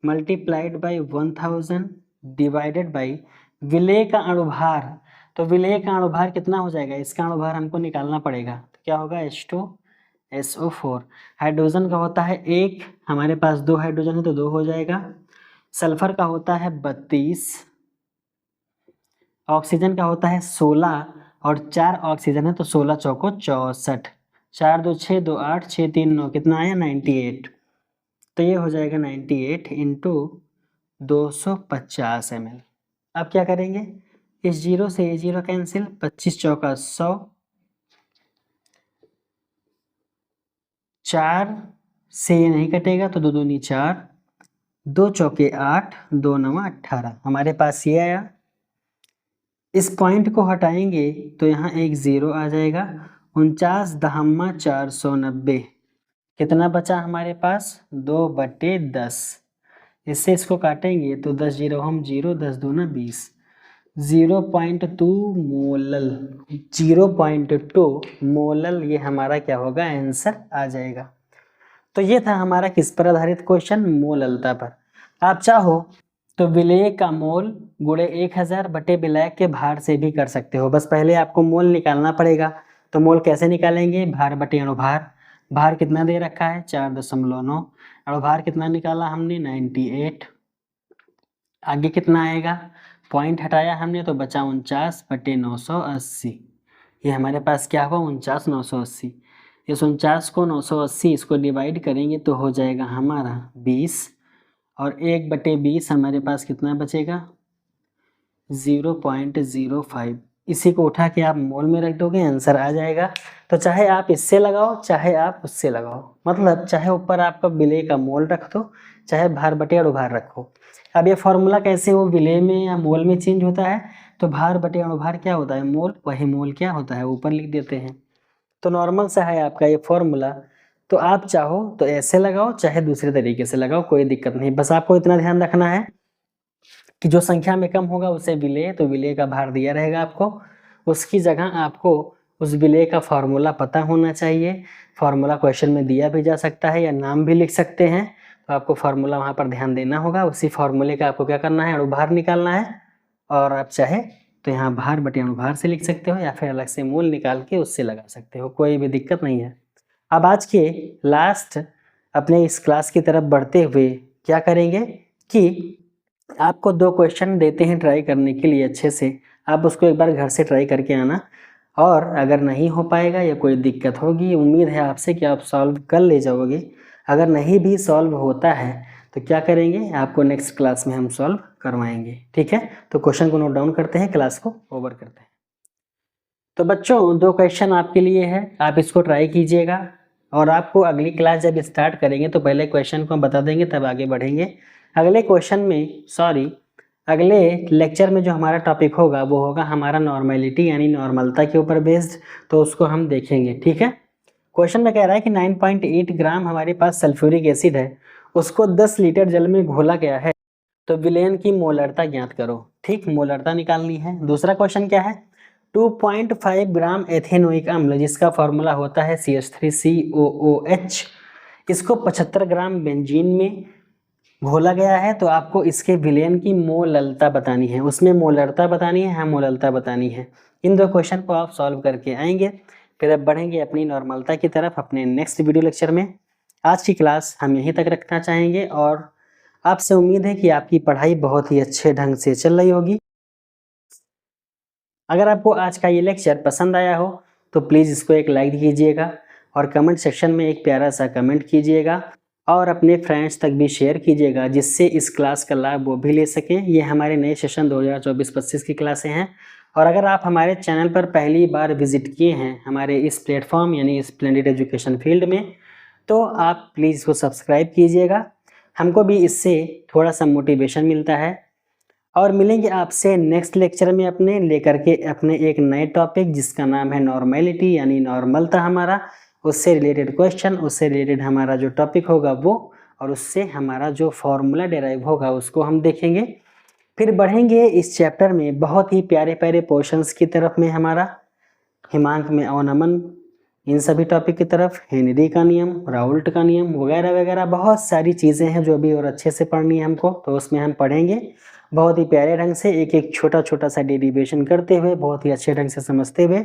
मल्टीप्लाइड बाई 1000 डिवाइडेड बाई विलेय का अणुभार। तो विलेय का अणुभार कितना हो जाएगा, इसका अणुभार हमको निकालना पड़ेगा, तो क्या होगा H2SO4। हाइड्रोजन का होता है 1, हमारे पास 2 हाइड्रोजन है तो 2 हो जाएगा। सल्फर का होता है 32, ऑक्सीजन का होता है 16, और 4 ऑक्सीजन है तो 16 चौको 64, 4 2 6 2 8 6 3 9, कितना आया 98। तो ये हो जाएगा 98 इंटू 250 ml। अब क्या करेंगे, इस 0 से ये 0 कैंसिल, 25 चौका 100, 4 से ये नहीं कटेगा तो 2 दूनी 4, 2 चौके 8, 2 9 18, हमारे पास ये आया। इस पॉइंट को हटाएंगे तो यहाँ एक 0 आ जाएगा, 49 दहम्मा 490, कितना बचा हमारे पास 2/10। इससे इसको काटेंगे तो 10 0 हम 0, 10 दूना 20, 0.2 मोलल, 0.2 मोलल, ये हमारा क्या होगा, आंसर आ जाएगा। तो ये था हमारा किस पर आधारित क्वेश्चन, मोललता पर। आप चाहो तो विलेय का मोल गुणे 1000 बटे विलायक के भार से भी कर सकते हो, बस पहले आपको मोल निकालना पड़ेगा। तो मोल कैसे निकालेंगे, भार बटे अणुभार, भार कितना दे रखा है 4.9, अणुभार कितना निकाला हमने 98, आगे कितना आएगा, पॉइंट हटाया हमने तो बचा 49/980, ये हमारे पास क्या हुआ 49,980। इस 49 को 980 इसको डिवाइड करेंगे तो हो जाएगा हमारा 20 और 1/20 हमारे पास कितना बचेगा 0.05। इसी को उठा के आप मोल में रख दोगे आंसर आ जाएगा। तो चाहे आप इससे लगाओ चाहे आप उससे लगाओ, मतलब चाहे ऊपर आपका विलेय का मोल रख दो चाहे भार बटे अणुभार रखो। अब ये फॉर्मूला कैसे वो विलेय में या मोल में चेंज होता है, तो भार बटे अणुभार क्या होता है मोल, वही मोल क्या होता है ऊपर लिख देते हैं। तो नॉर्मल सा है आपका ये फॉर्मूला। तो आप चाहो तो ऐसे लगाओ चाहे दूसरे तरीके से लगाओ, कोई दिक्कत नहीं। बस आपको इतना ध्यान रखना है कि जो संख्या में कम होगा उसे विलेय, तो विलेय का भार दिया रहेगा आपको, उसकी जगह आपको उस विलेय का फॉर्मूला पता होना चाहिए। फॉर्मूला क्वेश्चन में दिया भी जा सकता है या नाम भी लिख सकते हैं, तो आपको फॉर्मूला वहाँ पर ध्यान देना होगा। उसी फॉर्मूले का आपको क्या करना है अणुभार निकालना है, और आप चाहे तो यहाँ भार बटे अणुभार से लिख सकते हो या फिर अलग से मूल निकाल के उससे लगा सकते हो, कोई भी दिक्कत नहीं है। अब आज के लास्ट अपने इस क्लास की तरफ बढ़ते हुए क्या करेंगे कि आपको 2 क्वेश्चन देते हैं ट्राई करने के लिए अच्छे से, आप उसको एक बार घर से ट्राई करके आना, और अगर नहीं हो पाएगा या कोई दिक्कत होगी, उम्मीद है आपसे कि आप सॉल्व कर ले जाओगे। अगर नहीं भी सॉल्व होता है तो क्या करेंगे, आपको नेक्स्ट क्लास में हम सॉल्व करवाएंगे, ठीक है। तो क्वेश्चन को नोट डाउन करते हैं, क्लास को ओवर करते हैं। तो बच्चों 2 क्वेश्चन आपके लिए है, आप इसको ट्राई कीजिएगा, और आपको अगली क्लास जब स्टार्ट करेंगे तो पहले क्वेश्चन को हम बता देंगे तब आगे बढ़ेंगे। अगले क्वेश्चन में अगले लेक्चर में जो हमारा टॉपिक होगा वो होगा हमारा नॉर्मेलिटी यानी नॉर्मलता के ऊपर बेस्ड, तो उसको हम देखेंगे, ठीक है। क्वेश्चन में कह रहा है कि 9.8 ग्राम हमारे पास सल्फ्यूरिक एसिड है, उसको 10 लीटर जल में घोला गया है, तो विलयन की मोलरता ज्ञात करो, ठीक, मोलरता निकालनी है। दूसरा क्वेश्चन क्या है, 2.5 ग्राम एथेनोइक अम्ल जिसका फॉर्मूला होता है CH3COOH, इसको 75 ग्राम बेंजीन में घोला गया है, तो आपको इसके विलयन की मोललता बतानी है, उसमें मोलरता बतानी है, हाँ मोललता बतानी है। इन 2 क्वेश्चन को आप सॉल्व करके आएंगे, फिर अब बढ़ेंगे अपनी नॉर्मलता की तरफ अपने नेक्स्ट वीडियो लेक्चर में। आज की क्लास हम यहीं तक रखना चाहेंगे, और आपसे उम्मीद है कि आपकी पढ़ाई बहुत ही अच्छे ढंग से चल रही होगी। अगर आपको आज का ये लेक्चर पसंद आया हो तो प्लीज़ इसको एक लाइक कीजिएगा, और कमेंट सेक्शन में एक प्यारा सा कमेंट कीजिएगा, और अपने फ्रेंड्स तक भी शेयर कीजिएगा जिससे इस क्लास का लाभ वो भी ले सकें। ये हमारे नए सेशन 2024-25 की क्लासें हैं, और अगर आप हमारे चैनल पर पहली बार विजिट किए हैं हमारे इस प्लेटफॉर्म यानी स्प्लेंडेड एजुकेशन फील्ड में, तो आप प्लीज़ इसको सब्सक्राइब कीजिएगा, हमको भी इससे थोड़ा सा मोटिवेशन मिलता है। और मिलेंगे आपसे नेक्स्ट लेक्चर में अपने लेकर के अपने एक नए टॉपिक जिसका नाम है नॉर्मेलिटी यानी नॉर्मलता हमारा, उससे रिलेटेड क्वेश्चन, उससे रिलेटेड हमारा जो टॉपिक होगा वो, और उससे हमारा जो फॉर्मूला डेराइव होगा उसको हम देखेंगे। फिर बढ़ेंगे इस चैप्टर में बहुत ही प्यारे प्यारे पोर्शंस की तरफ में, हमारा हिमांक में अवनमन, इन सभी टॉपिक की तरफ, हेनरी का नियम, राउल्ट का नियम वगैरह वगैरह बहुत सारी चीज़ें हैं जो अभी और अच्छे से पढ़नी है हमको, तो उसमें हम पढ़ेंगे बहुत ही प्यारे ढंग से, एक एक छोटा छोटा सा डेरिवेशन करते हुए, बहुत ही अच्छे ढंग से समझते हुए।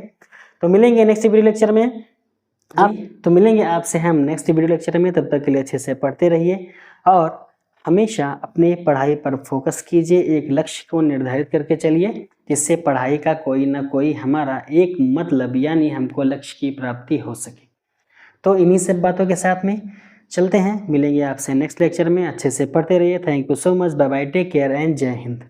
तो मिलेंगे नेक्स्ट वीडियो लेक्चर में मिलेंगे आपसे हम नेक्स्ट वीडियो लेक्चर में। तब तक के लिए अच्छे से पढ़ते रहिए, और हमेशा अपने पढ़ाई पर फोकस कीजिए, एक लक्ष्य को निर्धारित करके चलिए जिससे पढ़ाई का कोई ना कोई हमारा एक मतलब यानी हमको लक्ष्य की प्राप्ति हो सके। तो इन्हीं सब बातों के साथ में चलते हैं, मिलेंगे आपसे नेक्स्ट लेक्चर में, अच्छे से पढ़ते रहिए। Thank you so much, bye bye, take care and जय हिंद।